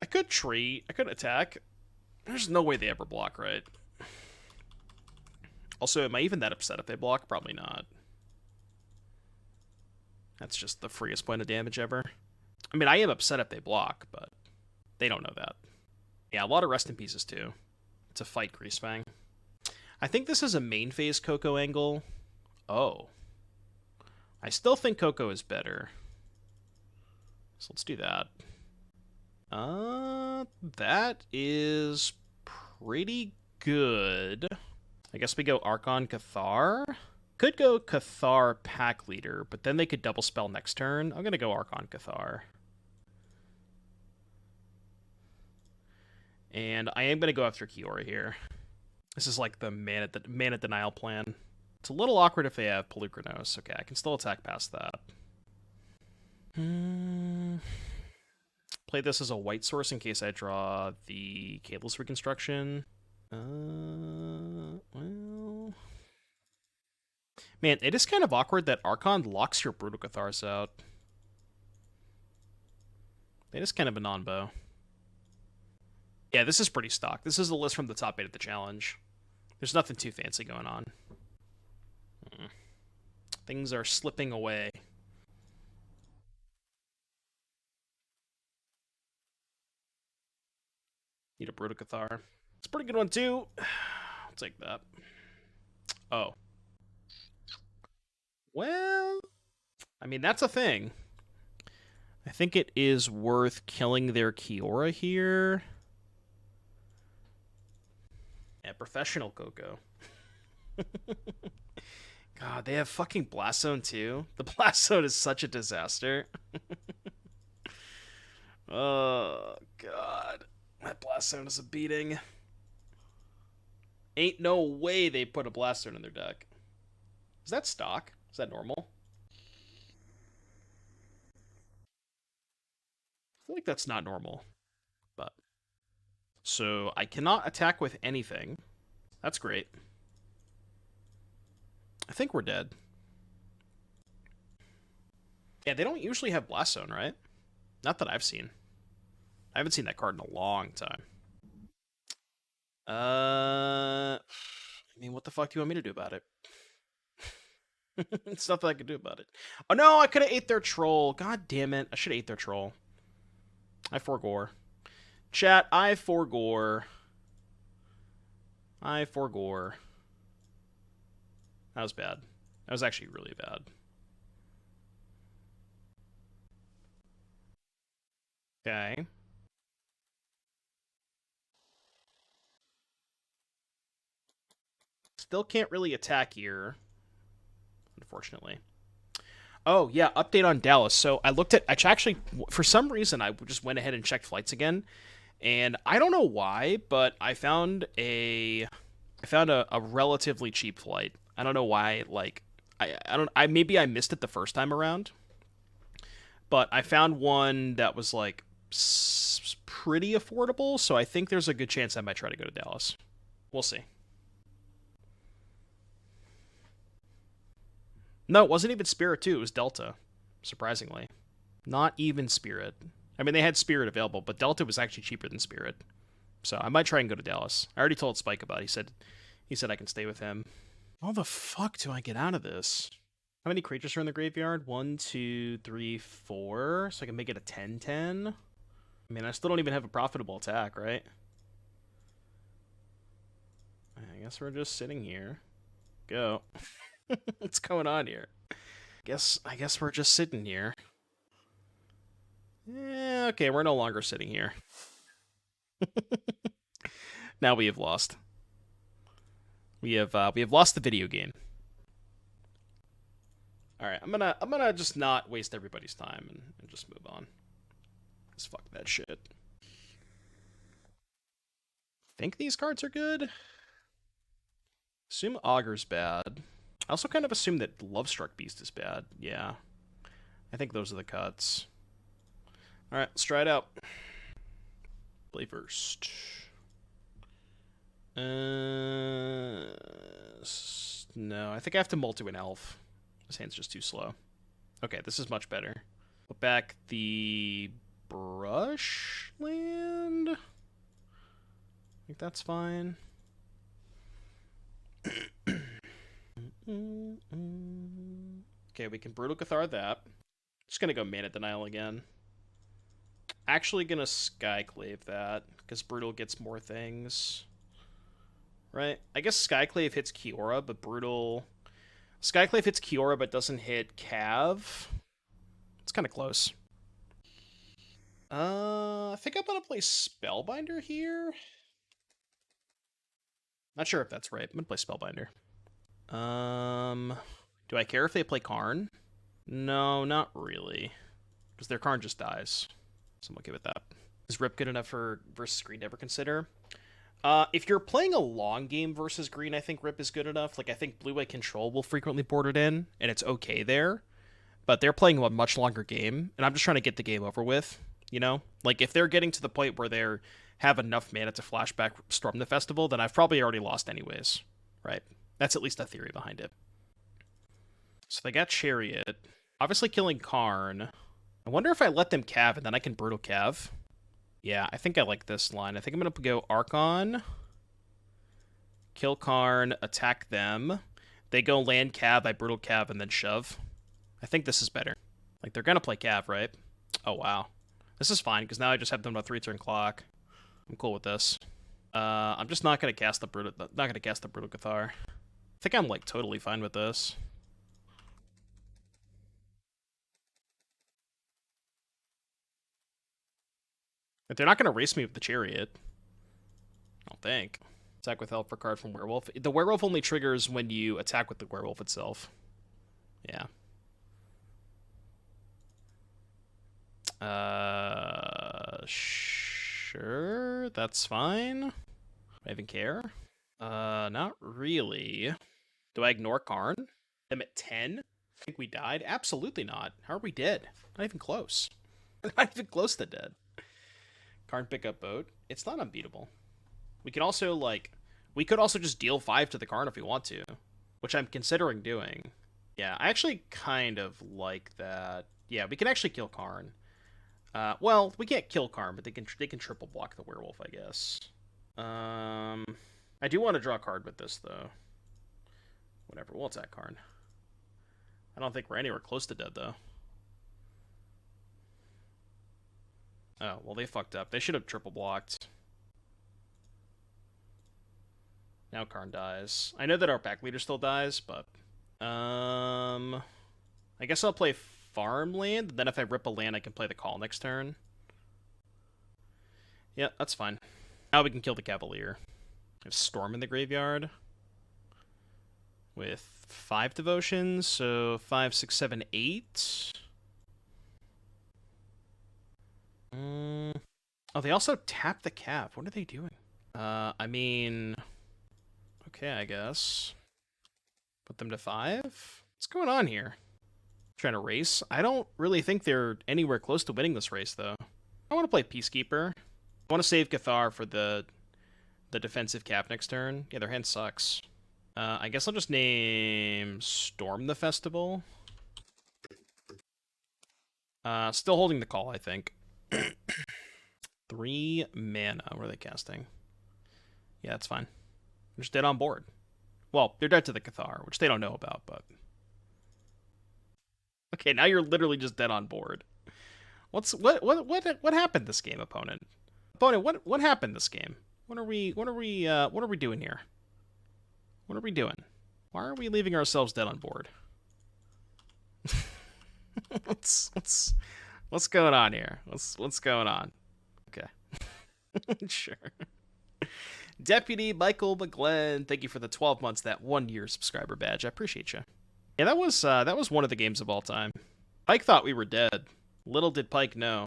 I could treat. I could attack. There's no way they ever block, right? Also, am I even that upset if they block? Probably not. That's just the freest point of damage ever. I mean, I am upset if they block, but they don't know that. Yeah, a lot of rest in pieces, too. It's a fight, Greasefang. I think this is a main phase Coco angle. Oh. I still think Coco is better. So let's do that. That is pretty good. I guess we go Archon Cathar. Could go Cathar Pack Leader, but then they could double spell next turn. I'm gonna go Archon Cathar. And I am gonna go after Kiora here. This is like the mana denial plan. It's a little awkward if they have Pelucranos. Okay, I can still attack past that. Play this as a white source in case I draw the Kayla's Reconstruction. Well... Man, it is kind of awkward that Archon locks your Brutal Cathars out. It is kind of a non-bow. Yeah, this is pretty stock. This is a list from the top 8 of the challenge. There's nothing too fancy going on. Things are slipping away. Need a Brutal Cathar. It's a pretty good one, too. I'll take that. Oh. Well, I mean, that's a thing. I think it is worth killing their Kiora here. Yeah, professional Coco. God, they have fucking Blast Zone too. The Blast Zone is such a disaster. Oh, God. That Blast Zone is a beating. Ain't no way they put a Blast Zone in their deck. Is that stock? Is that normal? I feel like that's not normal. But so I cannot attack with anything. That's great. I think we're dead. Yeah, they don't usually have Blast Zone, right? Not that I've seen. I haven't seen that card in a long time. I mean, what the fuck do you want me to do about it? It's nothing I can do about it. Oh no, I could have ate their troll. God damn it. I should have ate their troll. I forgore. Chat, I forgore. I forgore. That was bad. That was actually really bad. Okay. Still can't really attack here, unfortunately. Oh, yeah, update on Dallas. So I looked at... Actually, for some reason, I just went ahead and checked flights again. And I don't know why, but I found a relatively cheap flight. I don't know why, like... maybe I missed it the first time around. But I found one that was, like, pretty affordable, so I think there's a good chance I might try to go to Dallas. We'll see. No, it wasn't even Spirit 2, it was Delta, surprisingly. Not even Spirit. I mean, they had Spirit available, but Delta was actually cheaper than Spirit. So I might try and go to Dallas. I already told Spike about it. He said I can stay with him. How the fuck do I get out of this? How many creatures are in the graveyard? 1, 2, 3, 4. So I can make it a 10-10. I mean, I still don't even have a profitable attack, right? I guess we're just sitting here. Go. What's going on here? I guess we're just sitting here. Yeah, okay, we're no longer sitting here. Now we have lost. We have lost the video game. All right, I'm gonna just not waste everybody's time and just move on. Just fuck that shit. Think these cards are good. Assume Augur's bad. I also kind of assume that Lovestruck Beast is bad. Yeah. I think those are the cuts. Alright, let's try it out. Play first. No, I think I have to multi an elf. This hand's just too slow. Okay, this is much better. Put back the Brushland. I think that's fine. Okay, we can Brutal Cathar that. Just gonna go Mana Denial again. Actually gonna Skyclave that, because Brutal gets more things. Right? I guess Skyclave hits Kiora, but Brutal... Skyclave hits Kiora, but doesn't hit Cav. It's kind of close. I think I'm gonna play Spellbinder here. Not sure if that's right. I'm gonna play Spellbinder. Do I care if they play Karn? No, not really. Because their Karn just dies. So I'm okay with that. Is Rip good enough for versus Green to ever consider? If you're playing a long game versus Green, I think Rip is good enough. Like, I think Blue-White Control will frequently board it in, and it's okay there. But they're playing a much longer game, and I'm just trying to get the game over with, you know? Like, if they're getting to the point where they have enough mana to flashback Storm the Festival, then I've probably already lost anyways, right? That's at least a theory behind it. So they got Chariot. Obviously killing Karn. I wonder if I let them Cav and then I can Brutal Cav. Yeah, I think I like this line. I think I'm going to go Archon, kill Karn, attack them. They go land Cav, I Brutal Cav, and then shove. I think this is better. Like, they're going to play Cav, right? Oh, wow. This is fine, because now I just have them on a 3-turn clock. I'm cool with this. I'm just not going to cast the Brutal Cathar. I think I'm, like, totally fine with this. But they're not going to race me with the Chariot. I don't think. Attack with help for card from Werewolf. The Werewolf only triggers when you attack with the Werewolf itself. Yeah. Sure. That's fine. Do I even care? Not really. Do I ignore Karn? Them at 10? I think we died? Absolutely not. How are we dead? Not even close. Not even close to dead. Karn pick up boat. It's not unbeatable. We can also, like... We could also just deal 5 to the Karn if we want to. Which I'm considering doing. Yeah, I actually kind of like that. Yeah, we can actually kill Karn. Well, we can't kill Karn, but they can triple block the Werewolf, I guess. I do want to draw a card with this, though. Whatever, we'll attack Karn. I don't think we're anywhere close to dead, though. Oh, well, they fucked up. They should have triple blocked. Now Karn dies. I know that our back leader still dies, but... I guess I'll play Farmland, and then if I rip a land, I can play the Call next turn. Yeah, that's fine. Now we can kill the Cavalier. I have Storm in the graveyard. With 5 devotions, so 5, 6, 7, 8. Oh, they also tap the Cav. What are they doing? I mean... Okay, I guess. Put them to 5? What's going on here? Trying to race? I don't really think they're anywhere close to winning this race, though. I want to play Peacekeeper. I want to save Cathar for the defensive cap next turn. Yeah, their hand sucks. I guess I'll just name Storm the Festival. Still holding the Call, I think. 3 mana. What are they casting? Yeah, that's fine. They're just dead on board. Well, they're dead to the Cathar, which they don't know about, but... Okay, now you're literally just dead on board. What happened this game, opponent? Opponent, what happened this game? What are we doing here? What are we doing? Why are we leaving ourselves dead on board? what's going on here? What's going on? Okay. Sure. Deputy Michael McGlenn, thank you for the 12 months, that 1 year subscriber badge. I appreciate you. Yeah, that was one of the games of all time. Pike thought we were dead. Little did Pike know.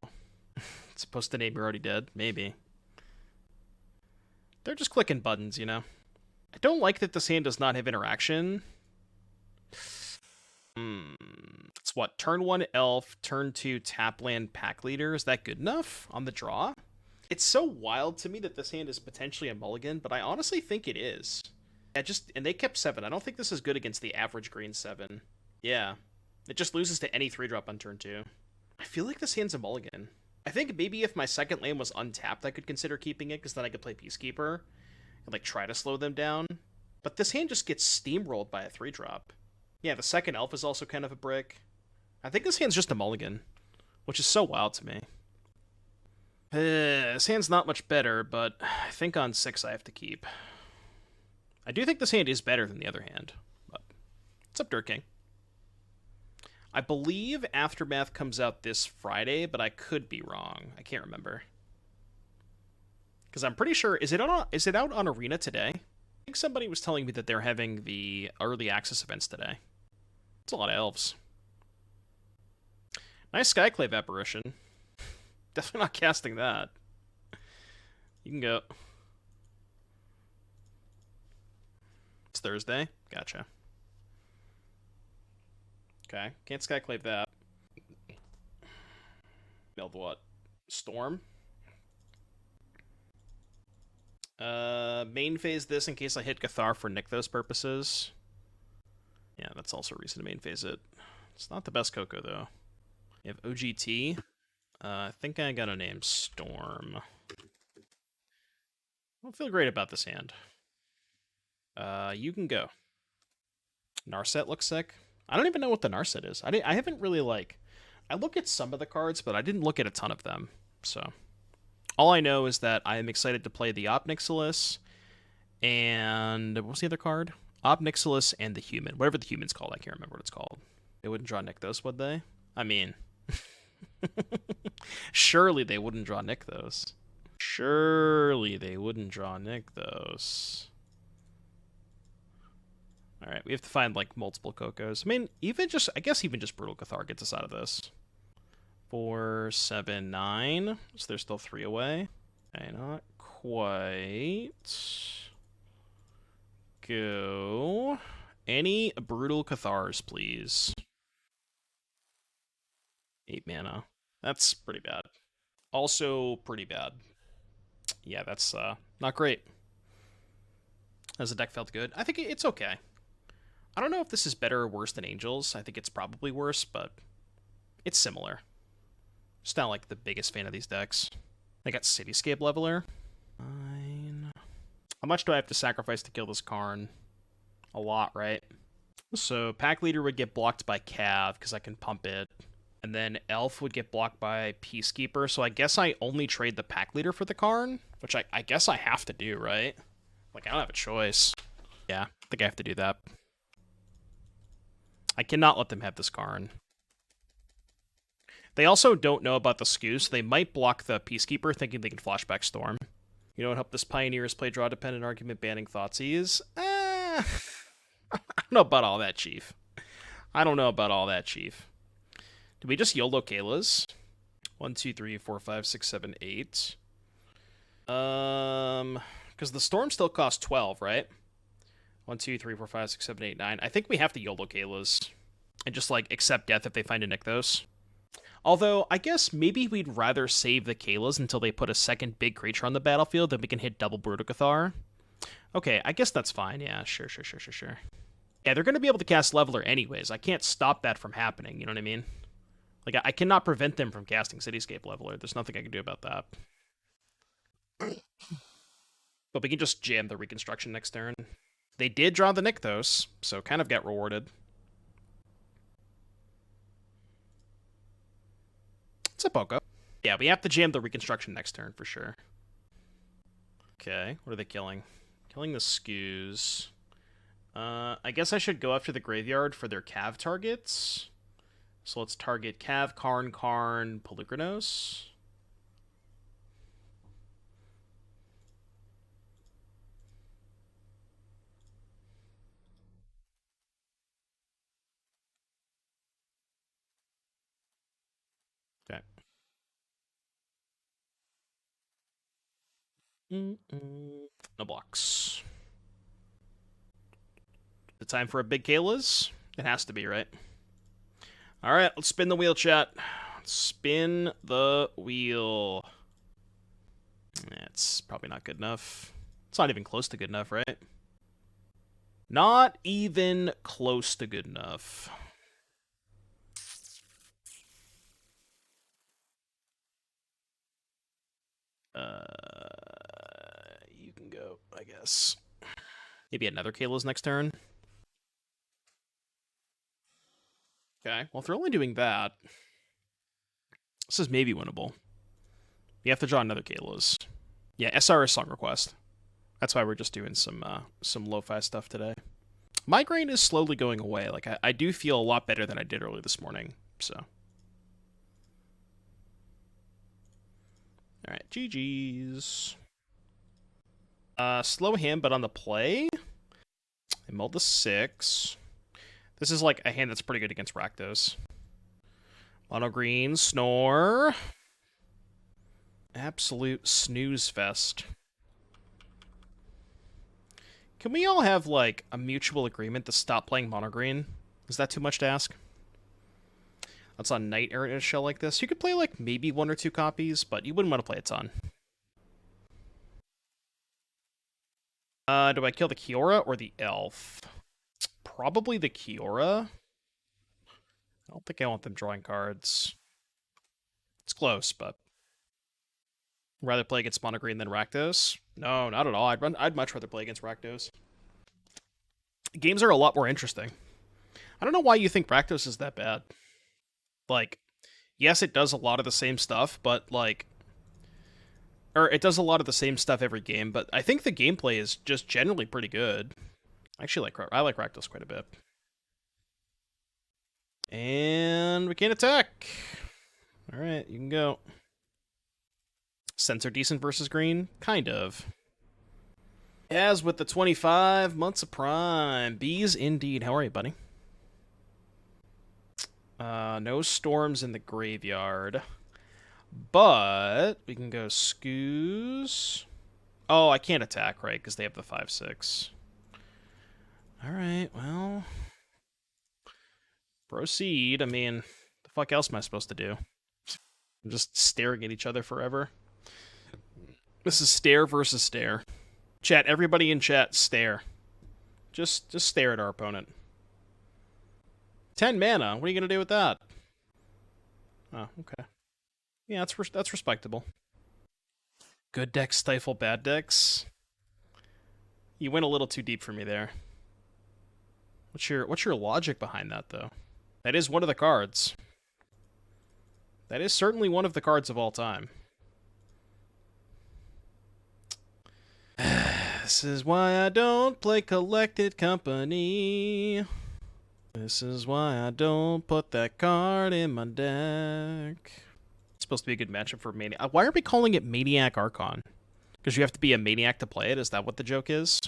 It's supposed to name you're already dead. Maybe. They're just clicking buttons, you know? I don't like that this hand does not have interaction. It's what? Turn 1 Elf, turn 2 tap land pack leader. Is that good enough on the draw? It's so wild to me that this hand is potentially a mulligan, but I honestly think it is. Yeah, and they kept 7. I don't think this is good against the average green 7. Yeah. It just loses to any 3-drop on turn 2. I feel like this hand's a mulligan. I think maybe if my second lane was untapped, I could consider keeping it, because then I could play Peacekeeper and like try to slow them down. But this hand just gets steamrolled by a 3-drop. Yeah, the second elf is also kind of a brick. I think this hand's just a mulligan, which is so wild to me. This hand's not much better, but I think on 6 I have to keep. I do think this hand is better than the other hand, but it's up Dirt King. I believe Aftermath comes out this Friday, but I could be wrong. I can't remember. Because I'm pretty sure, is it out on Arena today? I think somebody was telling me that they're having the early access events today. It's a lot of elves. Nice Skyclave Apparition. Definitely not casting that. You can go. It's Thursday. Gotcha. Okay, can't Skyclave that. Build what? Storm? Main phase this in case I hit Cathar for Nykthos purposes. Yeah, that's also a reason to main phase it. It's not the best Coco, though. You have OGT. I think I got a name. Storm. I don't feel great about this hand. You can go. Narset looks sick. I don't even know what the Narset is. I haven't really, like... I look at some of the cards, but I didn't look at a ton of them. So, all I know is that I am excited to play the Obnixilis and... What was the other card? Obnixilis and the Human. Whatever the Human's called. I can't remember what it's called. They wouldn't draw Nykthos, would they? I mean... Surely they wouldn't draw Nykthos. Surely they wouldn't draw Nykthos. Alright, we have to find, like, multiple Cocos. I mean, I guess even just Brutal Cathar gets us out of this. 4, 7, 9. So there's still 3 away. Okay, not quite. Go. Any Brutal Cathars, please. 8 mana. That's pretty bad. Also pretty bad. Yeah, that's not great. As the deck felt good. I think it's okay. I don't know if this is better or worse than Angels. I think it's probably worse, but it's similar. Just not like the biggest fan of these decks. I got Cityscape Leveler. Fine. How much do I have to sacrifice to kill this Karn? A lot, right? So Pack Leader would get blocked by Cav because I can pump it. And then Elf would get blocked by Peacekeeper. So I guess I only trade the Pack Leader for the Karn, which I guess I have to do, right? Like, I don't have a choice. Yeah, I think I have to do that. I cannot let them have this Karn. They also don't know about the Skew, so they might block the Peacekeeper thinking they can flashback Storm. You know what helped this Pioneers play draw-dependent argument banning Thoughtseize? I don't know about all that, Chief. I don't know about all that, Chief. Did we just YOLO Kayla's? 1, 2, 3, 4, 5, 6, 7, 8. Because the Storm still costs 12, right? 1, 2, 3, 4, 5, 6, 7, 8, 9. I think we have to YOLO Kayla's and just, like, accept death if they find a Nykthos. Although, I guess maybe we'd rather save the Kaylas until they put a second big creature on the battlefield, then we can hit double Brutal Cathar. Okay, I guess that's fine. Yeah, sure. Yeah, they're going to be able to cast Leveler anyways. I can't stop that from happening, you know what I mean? Like, I cannot prevent them from casting Cityscape Leveler. There's nothing I can do about that. But we can just jam the Reconstruction next turn. They did draw the Nykthos, so kind of got rewarded. It's a Poco. Yeah, we have to jam the Reconstruction next turn for sure. Okay, what are they killing? Killing the Skews. I guess I should go after the Graveyard for their Cav targets. So let's target Cav, Karn, Pelugranos. No blocks. The time for a big Kayla's? It has to be, right? Alright, let's spin the wheel, chat. Spin the wheel. It's probably not good enough. It's not even close to good enough, right? Not even close to good enough. You can go, I guess. Maybe another Kayla's next turn. Okay, well, if they're only doing that, this is maybe winnable. You have to draw another Kayla's. Yeah, SRS Song Request. That's why we're just doing some lo-fi stuff today. Migraine is slowly going away. Like, I do feel a lot better than I did early this morning, so. Alright, GG's. Slow hand, but on the play, I mulled the 6. This is like a hand that's pretty good against Rakdos. Mono green, snore. Absolute snooze fest. Can we all have, like, a mutual agreement to stop playing mono green? Is that too much to ask? That's on Night Errant in a shell like this. You could play, like, maybe 1 or 2 copies, but you wouldn't want to play a ton. Do I kill the Kiora or the Elf? Probably the Kiora. I don't think I want them drawing cards. It's close, but... rather play against mono green than Rakdos? No, not at all. I'd much rather play against Rakdos. Games are a lot more interesting. I don't know why you think Rakdos is that bad. Like, yes, it does a lot of the same stuff, but like... or it does a lot of the same stuff every game, but I think the gameplay is just generally pretty good. I like Rakdos quite a bit. And we can't attack. Alright, you can go. Censor decent versus green? Kind of. As with the 25 months of Prime. Bees indeed. How are you, buddy? No storms in the graveyard. But we can go Scoos. Oh, I can't attack, right? Because they have the 5/6. Alright, well... proceed. I mean, the fuck else am I supposed to do? I'm just staring at each other forever. This is stare versus stare. Chat, everybody in chat, stare. Just stare at our opponent. 10 mana. What are you gonna do with that? Oh, okay. Yeah, that's respectable. Good decks stifle bad decks. You went a little too deep for me there. What's your logic behind that, though? That is one of the cards. That is certainly one of the cards of all time. This is why I don't play Collected Company. This is why I don't put that card in my deck. It's supposed to be a good matchup for Maniac. Why are we calling it Maniac Archon? Because you have to be a Maniac to play it? Is that what the joke is?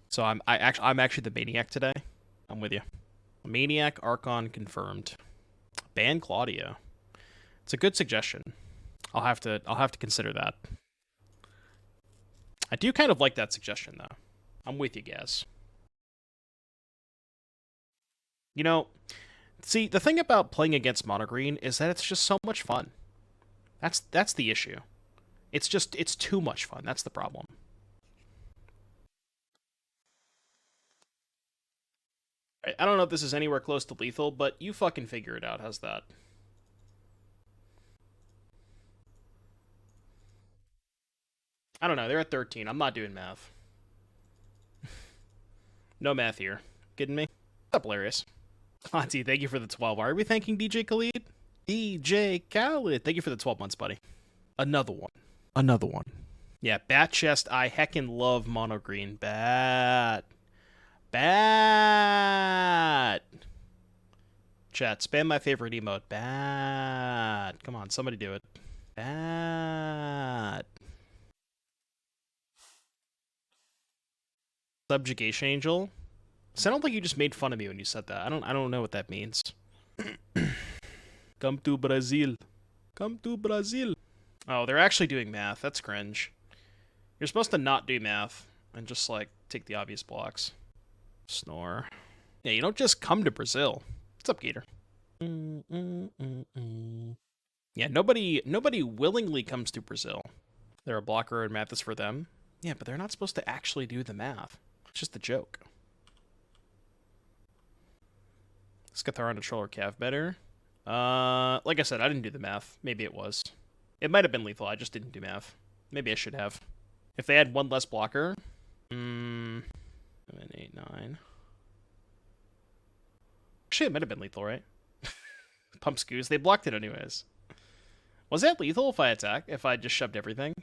So I'm actually the Maniac today. I'm with you. Maniac Archon confirmed. Ban Claudio. It's a good suggestion. I'll have to consider that. I do kind of like that suggestion, though. I'm with you, Gaz. You know, see, the thing about playing against mono green is that it's just so much fun. That's the issue. It's too much fun. That's the problem. I don't know if this is anywhere close to lethal, but you fucking figure it out. How's that? I don't know. They're at 13. I'm not doing math. No math here. Kidding me? What's up, Hilarious? Auntie, thank you for the 12. Why are we thanking DJ Khalid? DJ Khalid. Thank you for the 12 months, buddy. Another one. Another one. Yeah, Bat Chest. I heckin' love mono green. Bat. Bat. Chat, spam my favorite emote. Bat. Come on, somebody do it. Bat. Subjugation Angel. Sounded like you just made fun of me when you said that. I don't know what that means. Come to Brazil. Come to Brazil. Oh, they're actually doing math. That's cringe. You're supposed to not do math and just, like, take the obvious blocks. Snore. Yeah, you don't just come to Brazil. What's up, Gator? Yeah, nobody willingly comes to Brazil. They're a blocker and math is for them. Yeah, but they're not supposed to actually do the math. It's just a joke. Is Cathar on Troll or Cav better? Like I said, I didn't do the math. Maybe it was. It might have been lethal. I just didn't do math. Maybe I should have. If they had one less blocker. 7, 8, 9. Actually, it might have been lethal, right? Pump Scoos. They blocked it anyways. Was that lethal if I attack? If I just shoved everything?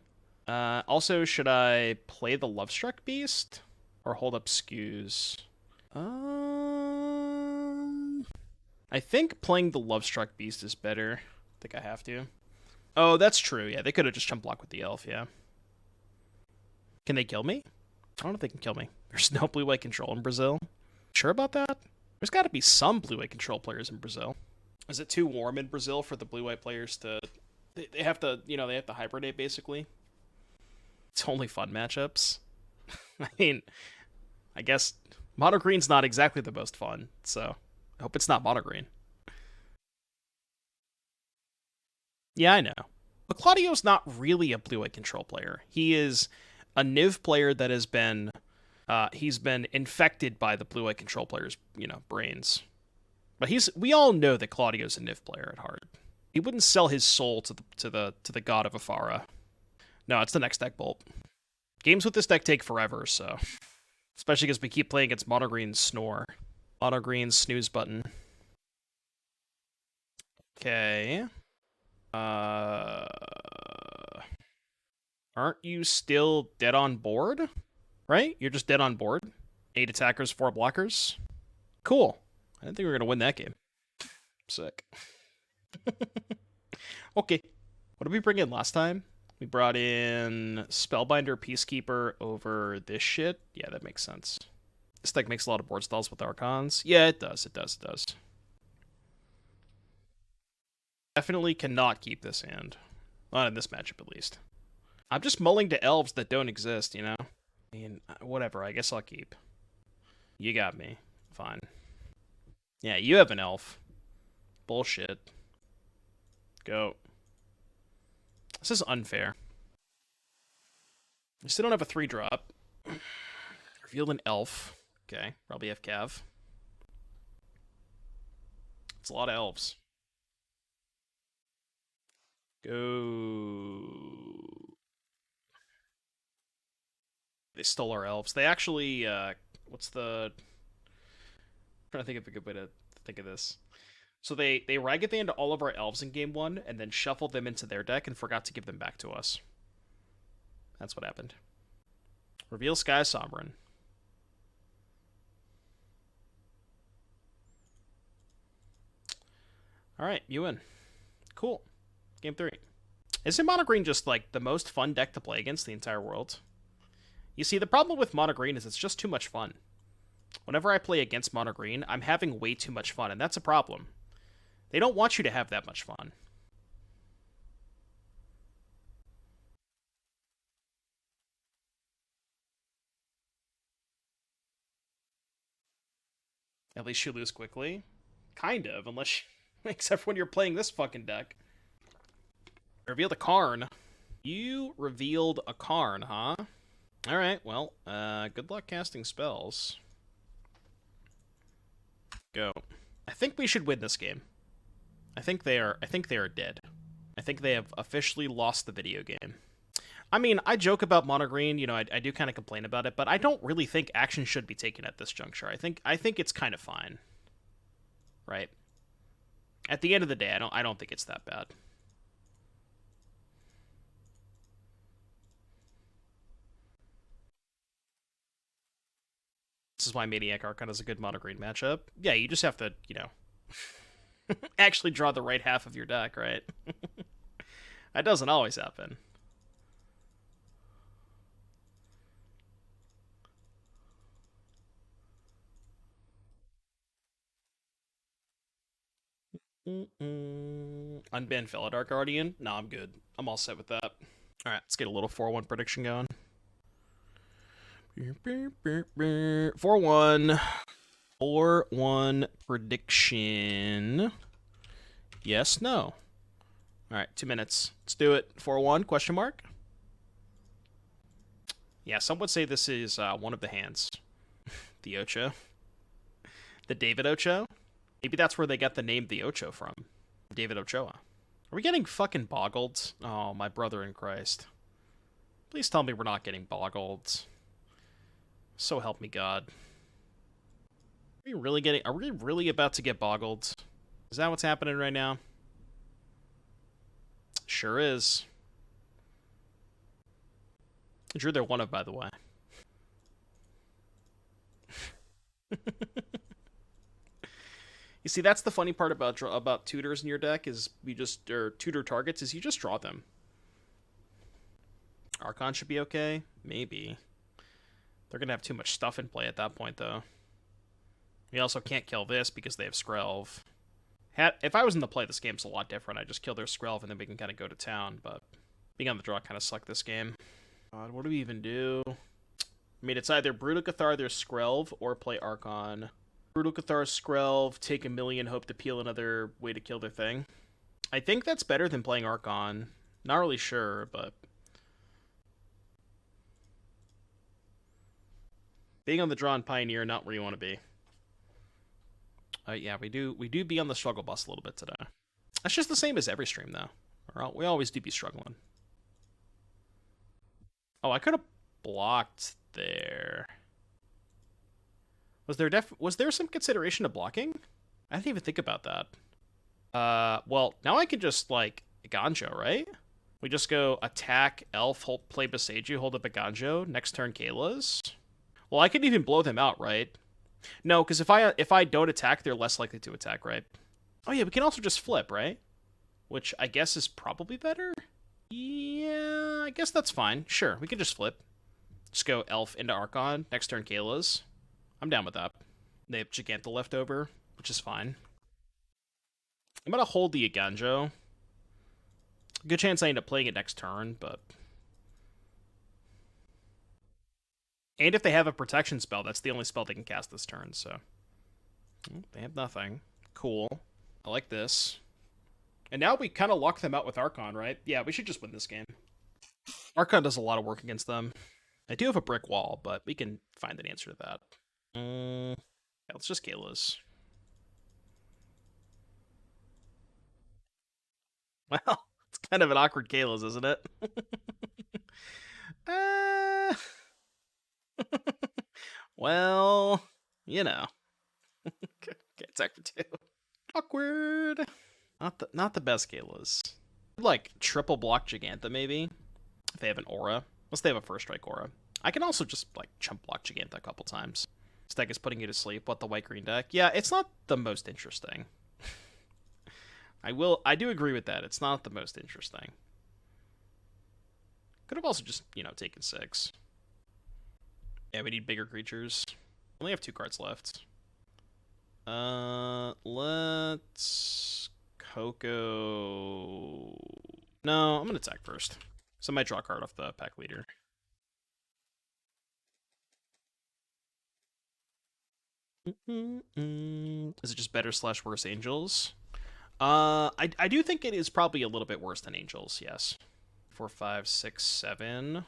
Also, should I play the Lovestruck Beast? Or hold up Scoos? I think playing the Lovestruck Beast is better. I think I have to. Oh, that's true. Yeah, they could have just chump blocked with the elf, yeah. Can they kill me? I don't know if they can kill me. There's no blue-white control in Brazil. Sure about that? There's got to be some blue-white control players in Brazil. Is it too warm in Brazil for the blue-white players to... They have to, you know, they have to hibernate, basically? It's only fun matchups. I mean, I guess mono green's not exactly the most fun, so I hope it's not mono green. Yeah, I know. But Claudio's not really a blue-white control player. He is a Niv player that has been... he's been infected by the blue-white control players', you know, brains. But we all know that Claudio's a Niv player at heart. He wouldn't sell his soul to the god of Afara. No, it's the next deck bolt. Games with this deck take forever, so... Especially because we keep playing against Mono Green's Snore. Mono Green's snooze button. Okay. Aren't you still dead on board? Right? You're just dead on board? 8 attackers, 4 blockers? Cool. I didn't think we were going to win that game. Sick. Okay. What did we bring in last time? We brought in Spellbinder, Peacekeeper over this shit. Yeah, that makes sense. This deck makes a lot of board stalls with Archons. Yeah, it does. It does. It does. Definitely cannot keep this hand. Not in this matchup, at least. I'm just mulling to elves that don't exist, you know? I mean, whatever. I guess I'll keep. You got me. Fine. Yeah, you have an elf. Bullshit. Go. This is unfair. I still don't have a 3-drop. Revealed an elf. Okay, probably have Cav. It's a lot of elves. Go. They stole our elves. They actually, what's the... I'm trying to think of a good way to think of this. So they Ragathaned all of our elves in game 1, and then shuffled them into their deck and forgot to give them back to us. That's what happened. Reveal Sky Sovereign. Alright, you win. Cool. Game 3. Isn't Mono Green just, like, the most fun deck to play against the entire world? You see, the problem with Mono Green is it's just too much fun. Whenever I play against Mono Green, I'm having way too much fun, and that's a problem. They don't want you to have that much fun. At least you lose quickly. Kind of, unless except when you're playing this fucking deck. Revealed a Karn. You revealed a Karn, huh? Alright, well, good luck casting spells. Go. I think we should win this game. I think they are dead. I think they have officially lost the video game. I mean, I joke about Mono Green, you know, I do kind of complain about it, but I don't really think action should be taken at this juncture. I think it's kind of fine. Right? At the end of the day, I don't think it's that bad. This is why Maniac Archon is a good Mono Green matchup. Yeah, you just have to, you know, actually draw the right half of your deck, right? That doesn't always happen. Unban Felidar Guardian? No, I'm good. I'm all set with that. Alright, let's get a little 4-1 prediction going. 4-1. 4-1 prediction. Yes, no. All right, 2 minutes. Let's do it. 4-1, question mark? Yeah, some would say this is one of the hands. The Ocho. The David Ocho? Maybe that's where they got the name the Ocho from. David Ochoa. Are we getting fucking boggled? Oh, my brother in Christ. Please tell me we're not getting boggled. So help me God. Are we really about to get boggled? Is that what's happening right now? Sure is. Drew, they're one of, by the way. You see, that's the funny part about tutors in your deck is tutor targets is you just draw them. Archon should be okay, maybe. They're gonna have too much stuff in play at that point, though. We also can't kill this because they have Skrelv. If I was in the play, this game's a lot different. I just kill their Skrelv and then we can kind of go to town. But being on the draw kind of sucked this game. God, what do we even do? I mean, it's either Brutal Cathar, their Skrelv, or play Archon. Brutal Cathar, Skrelv, take a million, hope to peel another way to kill their thing. I think that's better than playing Archon. Not really sure, but being on the draw and Pioneer, not where you want to be. Yeah, we do be on the struggle bus a little bit today. That's just the same as every stream, though. We always do be struggling. Oh, I could have blocked there. Was there some consideration to blocking? I didn't even think about that. Well, now I can just, like, Eiganjo, right? We just go attack, elf, play Boseiju, hold up Eiganjo, next turn Kayla's. Well, I could even blow them out, right? No, because if I don't attack, they're less likely to attack, right? Oh yeah, we can also just flip, right? Which I guess is probably better? Yeah, I guess that's fine. Sure, we can just flip. Just go elf into Archon, next turn Kayla's. I'm down with that. They have Giganta left over, which is fine. I'm gonna hold the Eiganjo. Good chance I end up playing it next turn, but... And if they have a protection spell, that's the only spell they can cast this turn, so... They have nothing. Cool. I like this. And now we kind of lock them out with Archon, right? Yeah, we should just win this game. Archon does a lot of work against them. I do have a brick wall, but we can find an answer to that. Yeah, let's just Kayla's. Well, it's kind of an awkward Kayla's, isn't it? Well, you know. Okay, attack for 2. Awkward. Not the best Kayla's. Like triple block Giganta maybe, if they have an aura. Unless they have a first strike aura. I can also just like chump block Giganta a couple times. This deck is putting you to sleep. What, the white green deck? Yeah, it's not the most interesting. I do agree with that. It's not the most interesting. Could have also just, taken 6. Yeah, we need bigger creatures. We only have 2 cards left. Let's Coco. No, I'm gonna attack first. So I might draw a card off the pack leader. Is it just better / worse Angels? I do think it is probably a little bit worse than Angels, yes. 4, 5, 6, 7.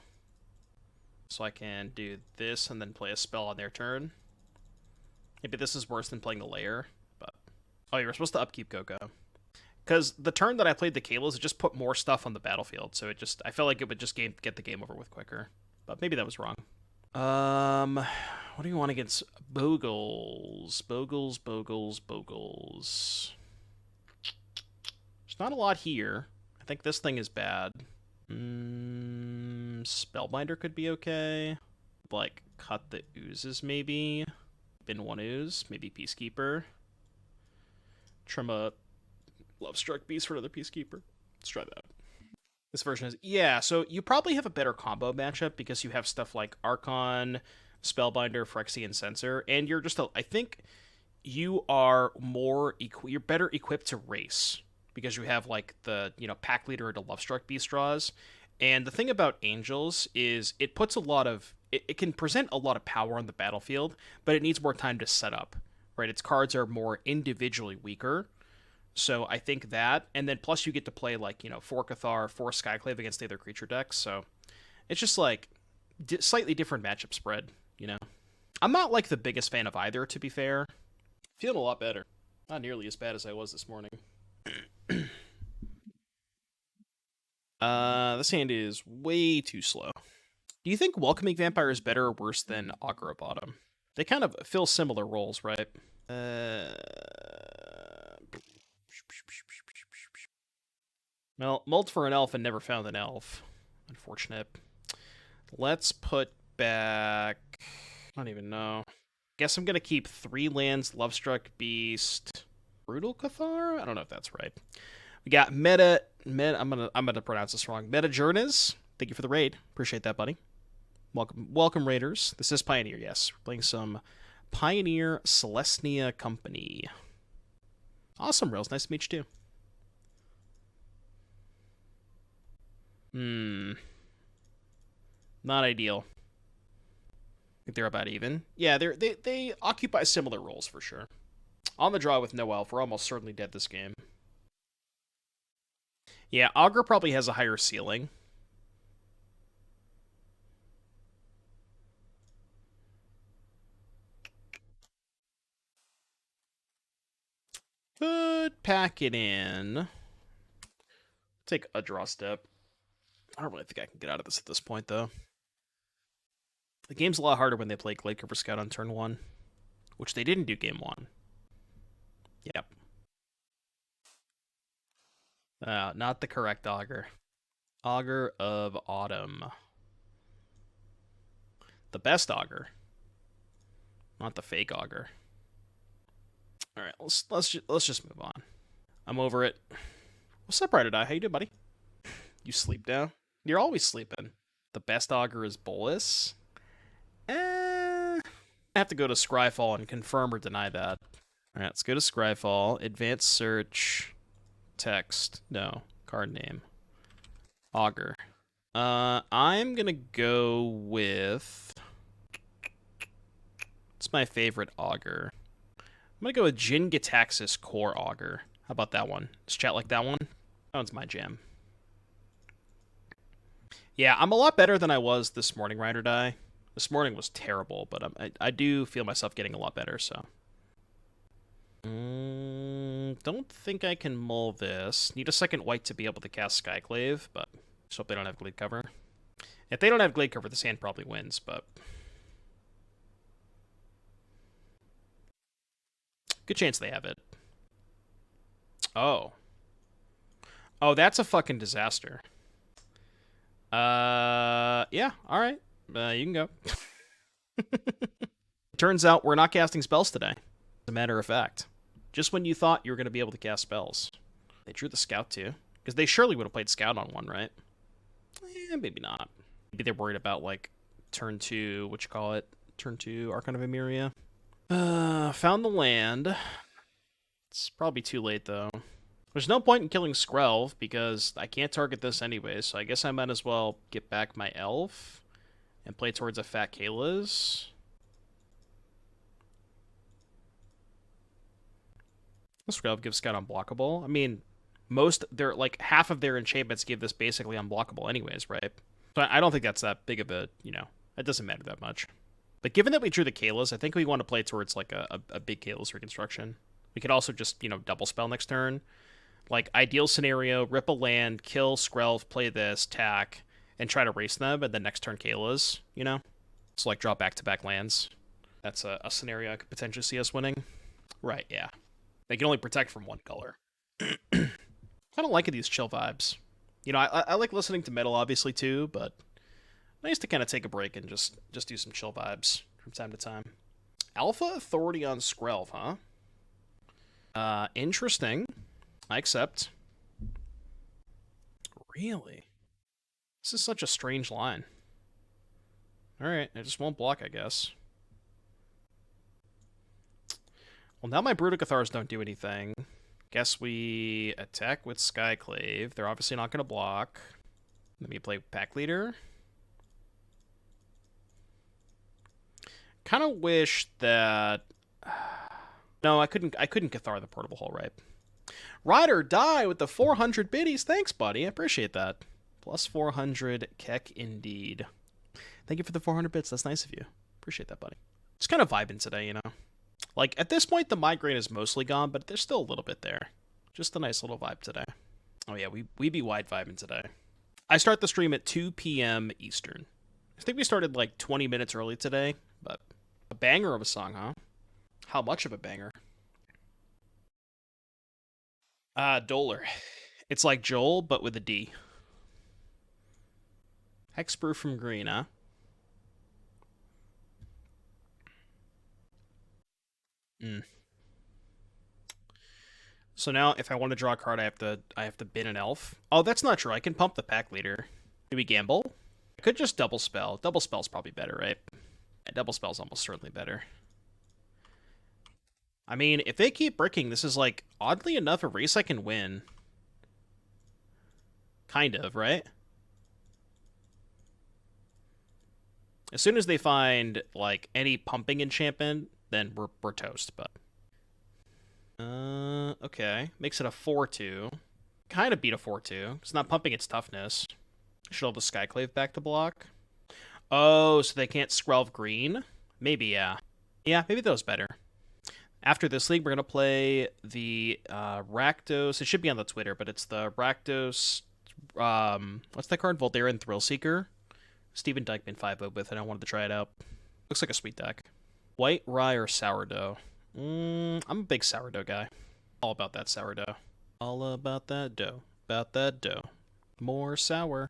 So I can do this and then play a spell on their turn. Maybe this is worse than playing the Lair, but... Oh, you were supposed to upkeep Coco. Because the turn that I played the Kayla's, it just put more stuff on the battlefield, so I felt like it would just get the game over with quicker. But maybe that was wrong. What do you want against Bogles? Bogles. There's not a lot here. I think this thing is bad. Spellbinder could be okay. Like, cut the oozes, maybe. Bin 1 ooze, maybe Peacekeeper. Trim a Lovestruck Beast for another Peacekeeper. Let's try that. This version is... Yeah, so you probably have a better combo matchup because you have stuff like Archon, Spellbinder, Phyrexian Censor, and you're just... I think you are more... You're better equipped to race because you have, like, the, pack leader into Lovestruck Beast draws. And the thing about Angels is it puts a lot of it can present a lot of power on the battlefield, but it needs more time to set up, right? Its cards are more individually weaker. So I think that, and then plus you get to play like, 4 Cathar, 4 Skyclave against the other creature decks, so it's just like slightly different matchup spread, I'm not like the biggest fan of either, to be fair. Feeling a lot better. Not nearly as bad as I was this morning. This hand is way too slow. Do you think Welcoming Vampire is better or worse than Augur of Autumn? They kind of fill similar roles, right? Well, mulled for an elf and never found an elf. Unfortunate. Let's put back... I don't even know. Guess I'm going to keep 3 lands, Lovestruck Beast, Brutal Cathar? I don't know if that's right. We got Meta I'm gonna pronounce this wrong. Meta Journeys. Thank you for the raid. Appreciate that, buddy. Welcome, Raiders. This is Pioneer, yes. We're playing some Pioneer Selesnya Company. Awesome, Rails. Nice to meet you, too. Not ideal. I think they're about even. Yeah, they occupy similar roles for sure. On the draw with no elf, we're almost certainly dead this game. Yeah, Augur probably has a higher ceiling. Could pack it in. Take a draw step. I don't really think I can get out of this at this point, though. The game's a lot harder when they play Gladecover Scout on turn 1, which they didn't do game 1. Yep. Not the correct Augur. Augur of Autumn. The best Augur. Not the fake Augur. All right, let's just move on. I'm over it. What's up, Ryder Die? How you doing, buddy? You sleep now? You're always sleeping. The best Augur is Bolus. I have to go to Scryfall and confirm or deny that. All right, let's go to Scryfall. Advanced search. Text. No. Card name. Augur. I'm gonna go with... What's my favorite Augur? I'm gonna go with Jin Gitaxis Core Augur. How about that one? Does chat like that one? That one's my jam. Yeah, I'm a lot better than I was this morning, Ride or Die. This morning was terrible, but I do feel myself getting a lot better, so... don't think I can mull this. Need a second white to be able to cast Skyclave, but just hope they don't have Glade Cover. If they don't have Glade Cover, this hand probably wins, but... Good chance they have it. Oh. Oh, that's a fucking disaster. Yeah, alright. You can go. Turns out we're not casting spells today. As a matter of fact. Just when you thought you were going to be able to cast spells. They drew the Scout too. Because they surely would have played Scout on one, right? Maybe not. Maybe they're worried about, like, turn 2, turn 2, Archon of Emeria. Found the land. It's probably too late, though. There's no point in killing Skrelv, because I can't target this anyway, so I guess I might as well get back my Elf and play towards a Fat Kayla's. Skrelv gives Scout unblockable. I mean, half of their enchantments give this basically unblockable anyways, right? So I don't think that's that big of a, it doesn't matter that much. But given that we drew the Kayla's, I think we want to play towards, like, a big Kayla's Reconstruction. We could also just, double spell next turn. Like, ideal scenario, rip a land, kill Skrelv, play this, tack, and try to race them, and then next turn Kayla's, So, like, draw back-to-back lands. That's a scenario I could potentially see us winning. Right, yeah. They can only protect from one color. I don't like these chill vibes. I like listening to metal, obviously, too, but nice to kind of take a break and just do some chill vibes from time to time. Alpha Authority on Skrelv, huh? Interesting. I accept. Really? This is such a strange line. Alright, I just won't block, I guess. Well, now my Brutal Cathars don't do anything. Guess we attack with Skyclave. They're obviously not going to block. Let me play Pack Leader. Kind of wish that... No, I couldn't Cathar the Portable Hole, right? Ride or Die with the 400 biddies. Thanks, buddy. I appreciate that. Plus 400 Keck indeed. Thank you for the 400 bits. That's nice of you. Appreciate that, buddy. Just kind of vibing today, you know? Like, at this point, the migraine is mostly gone, but there's still a little bit there. Just a nice little vibe today. Oh, yeah, we be wide vibing today. I start the stream at 2 p.m. Eastern. I think we started, like, 20 minutes early today, but a banger of a song, huh? How much of a banger? Dolar. It's like Joel, but with a D. Hexproof from green, huh? So now, if I want to draw a card, I have to bin an elf. Oh, that's not true. I can pump the pack leader. Do we gamble? I could just double spell. Double spell's probably better, right? Yeah, double spell's almost certainly better. I mean, if they keep bricking, this is, like, oddly enough, a race I can win. Kind of, right? As soon as they find, like, any pumping enchantment, then we're toast, but... okay. Makes it a 4-2. Kind of beat a 4-2. It's not pumping its toughness. Should have the Skyclave back to block. Oh, so they can't Skrelv green? Maybe, yeah. Yeah, maybe that was better. After this league, we're going to play the Rakdos. It should be on the Twitter, but it's the Rakdos... what's that card? Voldaren Thrillseeker. Steven Dykeman 5-0 with it. I wanted to try it out. Looks like a sweet deck. White rye or sourdough? I'm a big sourdough guy. All about that sourdough. All about that dough. About that dough. More sour.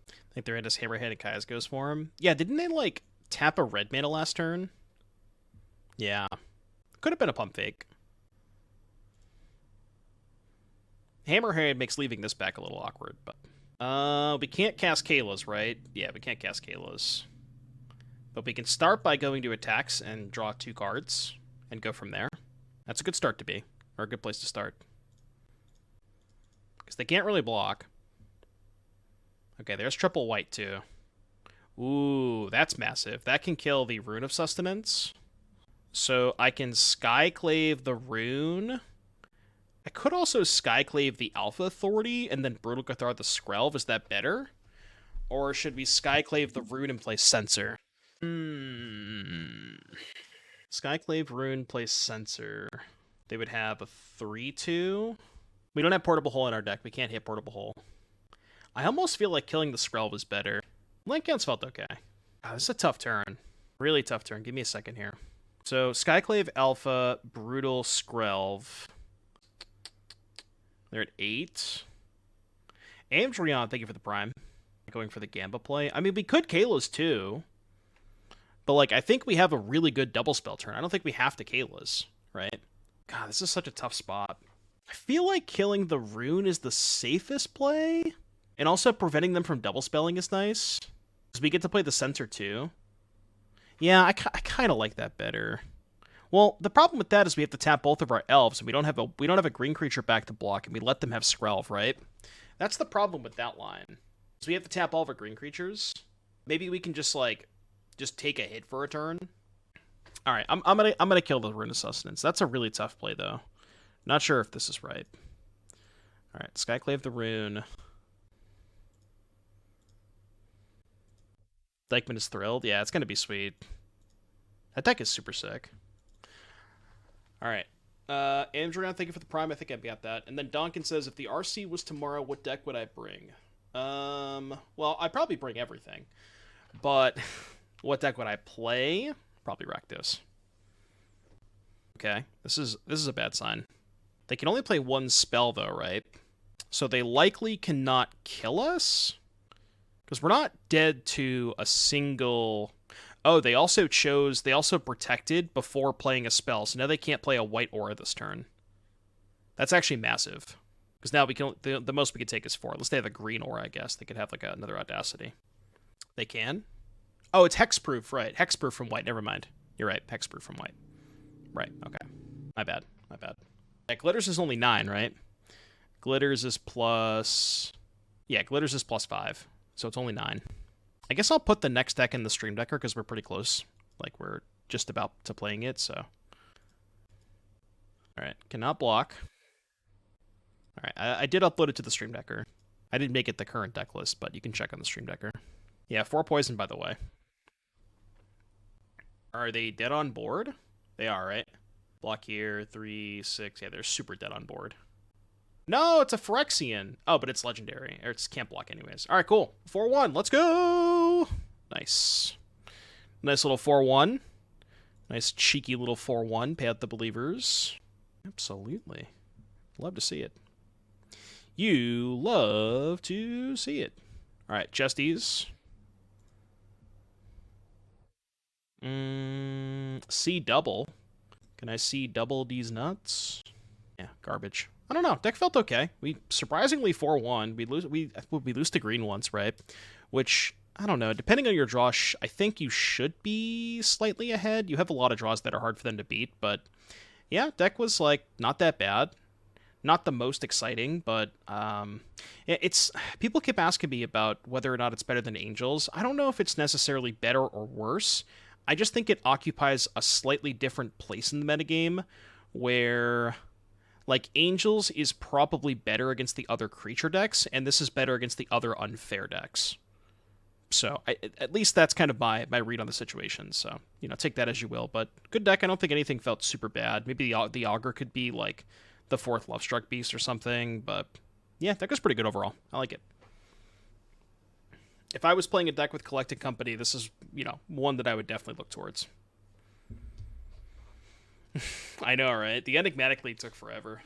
I think they're into his Hammerhead and Kai's goes for him. Yeah, didn't they, like, tap a red mana last turn? Yeah. Could have been a pump fake. Hammerhead makes leaving this back a little awkward, but... we can't cast Kayla's, right? Yeah, we can't cast Kayla's. But we can start by going to attacks and draw 2 cards and go from there. That's a good start to be, or a good place to start. Because they can't really block. Okay, there's triple white, too. Ooh, that's massive. That can kill the Rune of Sustenance. So I can Skyclave the Rune. I could also Skyclave the Alpha Authority and then Brutal Cathar the Skrelv. Is that better? Or should we Skyclave the Rune and play Censor? Skyclave Rune plays Censor. They would have a 3-2. We don't have Portable Hole in our deck. We can't hit Portable Hole. I almost feel like killing the Skrelv is better. Land counts felt okay. This is a tough turn. Really tough turn. Give me a second here. So, Skyclave Alpha, Brutal Skrelv. They're at 8. Amdrion, thank you for the prime. Going for the Gamba play. I mean, we could Kayla's too. But, like, I think we have a really good double spell turn. I don't think we have to Kayla's, right? God, this is such a tough spot. I feel like killing the Rune is the safest play. And also preventing them from double spelling is nice. Because we get to play the Censor too. Yeah, I kind of like that better. Well, the problem with that is we have to tap both of our elves, and we don't have a green creature back to block, and we let them have Skrelv, right? That's the problem with that line. So we have to tap all of our green creatures. Maybe we can just take a hit for a turn. All right, I'm gonna kill the Rune of Sustenance. That's a really tough play though. Not sure if this is right. All right, Skyclave the Rune. Dykeman is thrilled. Yeah, it's gonna be sweet. That deck is super sick. All right. Andrew, thank you for the prime. I think I got that. And then Donkin says, if the RC was tomorrow, what deck would I bring? Well, I'd probably bring everything. But what deck would I play? Probably Rakdos. Okay, this is a bad sign. They can only play 1 spell, though, right? So they likely cannot kill us? Because we're not dead to a single... Oh, they also protected before playing a spell, so now they can't play a white aura this turn. That's actually massive. Because now we can the most we could take is 4. Unless they have a green aura, I guess. They could have like another Audacity. They can? Oh, it's hexproof, right. Hexproof from white, never mind. You're right, hexproof from white. Right, okay. My bad. Yeah, Glitters is only 9, right? Glitters is plus... Yeah, Glitters is plus 5. So it's only 9. I guess I'll put the next deck in the Stream Decker because we're pretty close. Like, we're just about to playing it, so. Alright, cannot block. Alright, I did upload it to the Stream Decker. I didn't make it the current deck list, but you can check on the Stream Decker. Yeah, 4 poison, by the way. Are they dead on board? They are, right? Block here, 3, 6. Yeah, they're super dead on board. No, it's a Phyrexian. Oh, but it's legendary. Or it's can't block anyways. All right, cool. 4-1. Let's go. Nice. Nice little 4-1. Nice cheeky little 4-1. Pay out the believers. Absolutely. Love to see it. You love to see it. All right, chesties. See double. Can I see double these nuts? Yeah, garbage. I don't know. Deck felt okay. We surprisingly 4-1. We lose to green once, right? Which I don't know. Depending on your draw, I think you should be slightly ahead. You have a lot of draws that are hard for them to beat, but yeah, deck was like not that bad. Not the most exciting, but it's people keep asking me about whether or not it's better than Angels. I don't know if it's necessarily better or worse. I just think it occupies a slightly different place in the metagame where, like, Angels is probably better against the other creature decks, and this is better against the other unfair decks. So, at least that's kind of my read on the situation. So, you know, take that as you will. But good deck. I don't think anything felt super bad. Maybe the Augur could be, like, the 4th Lovestruck Beast or something. But, yeah, deck was pretty good overall. I like it. If I was playing a deck with Collecting Company, this is, you know, one that I would definitely look towards. I know, right? The Enigmatic lead took forever.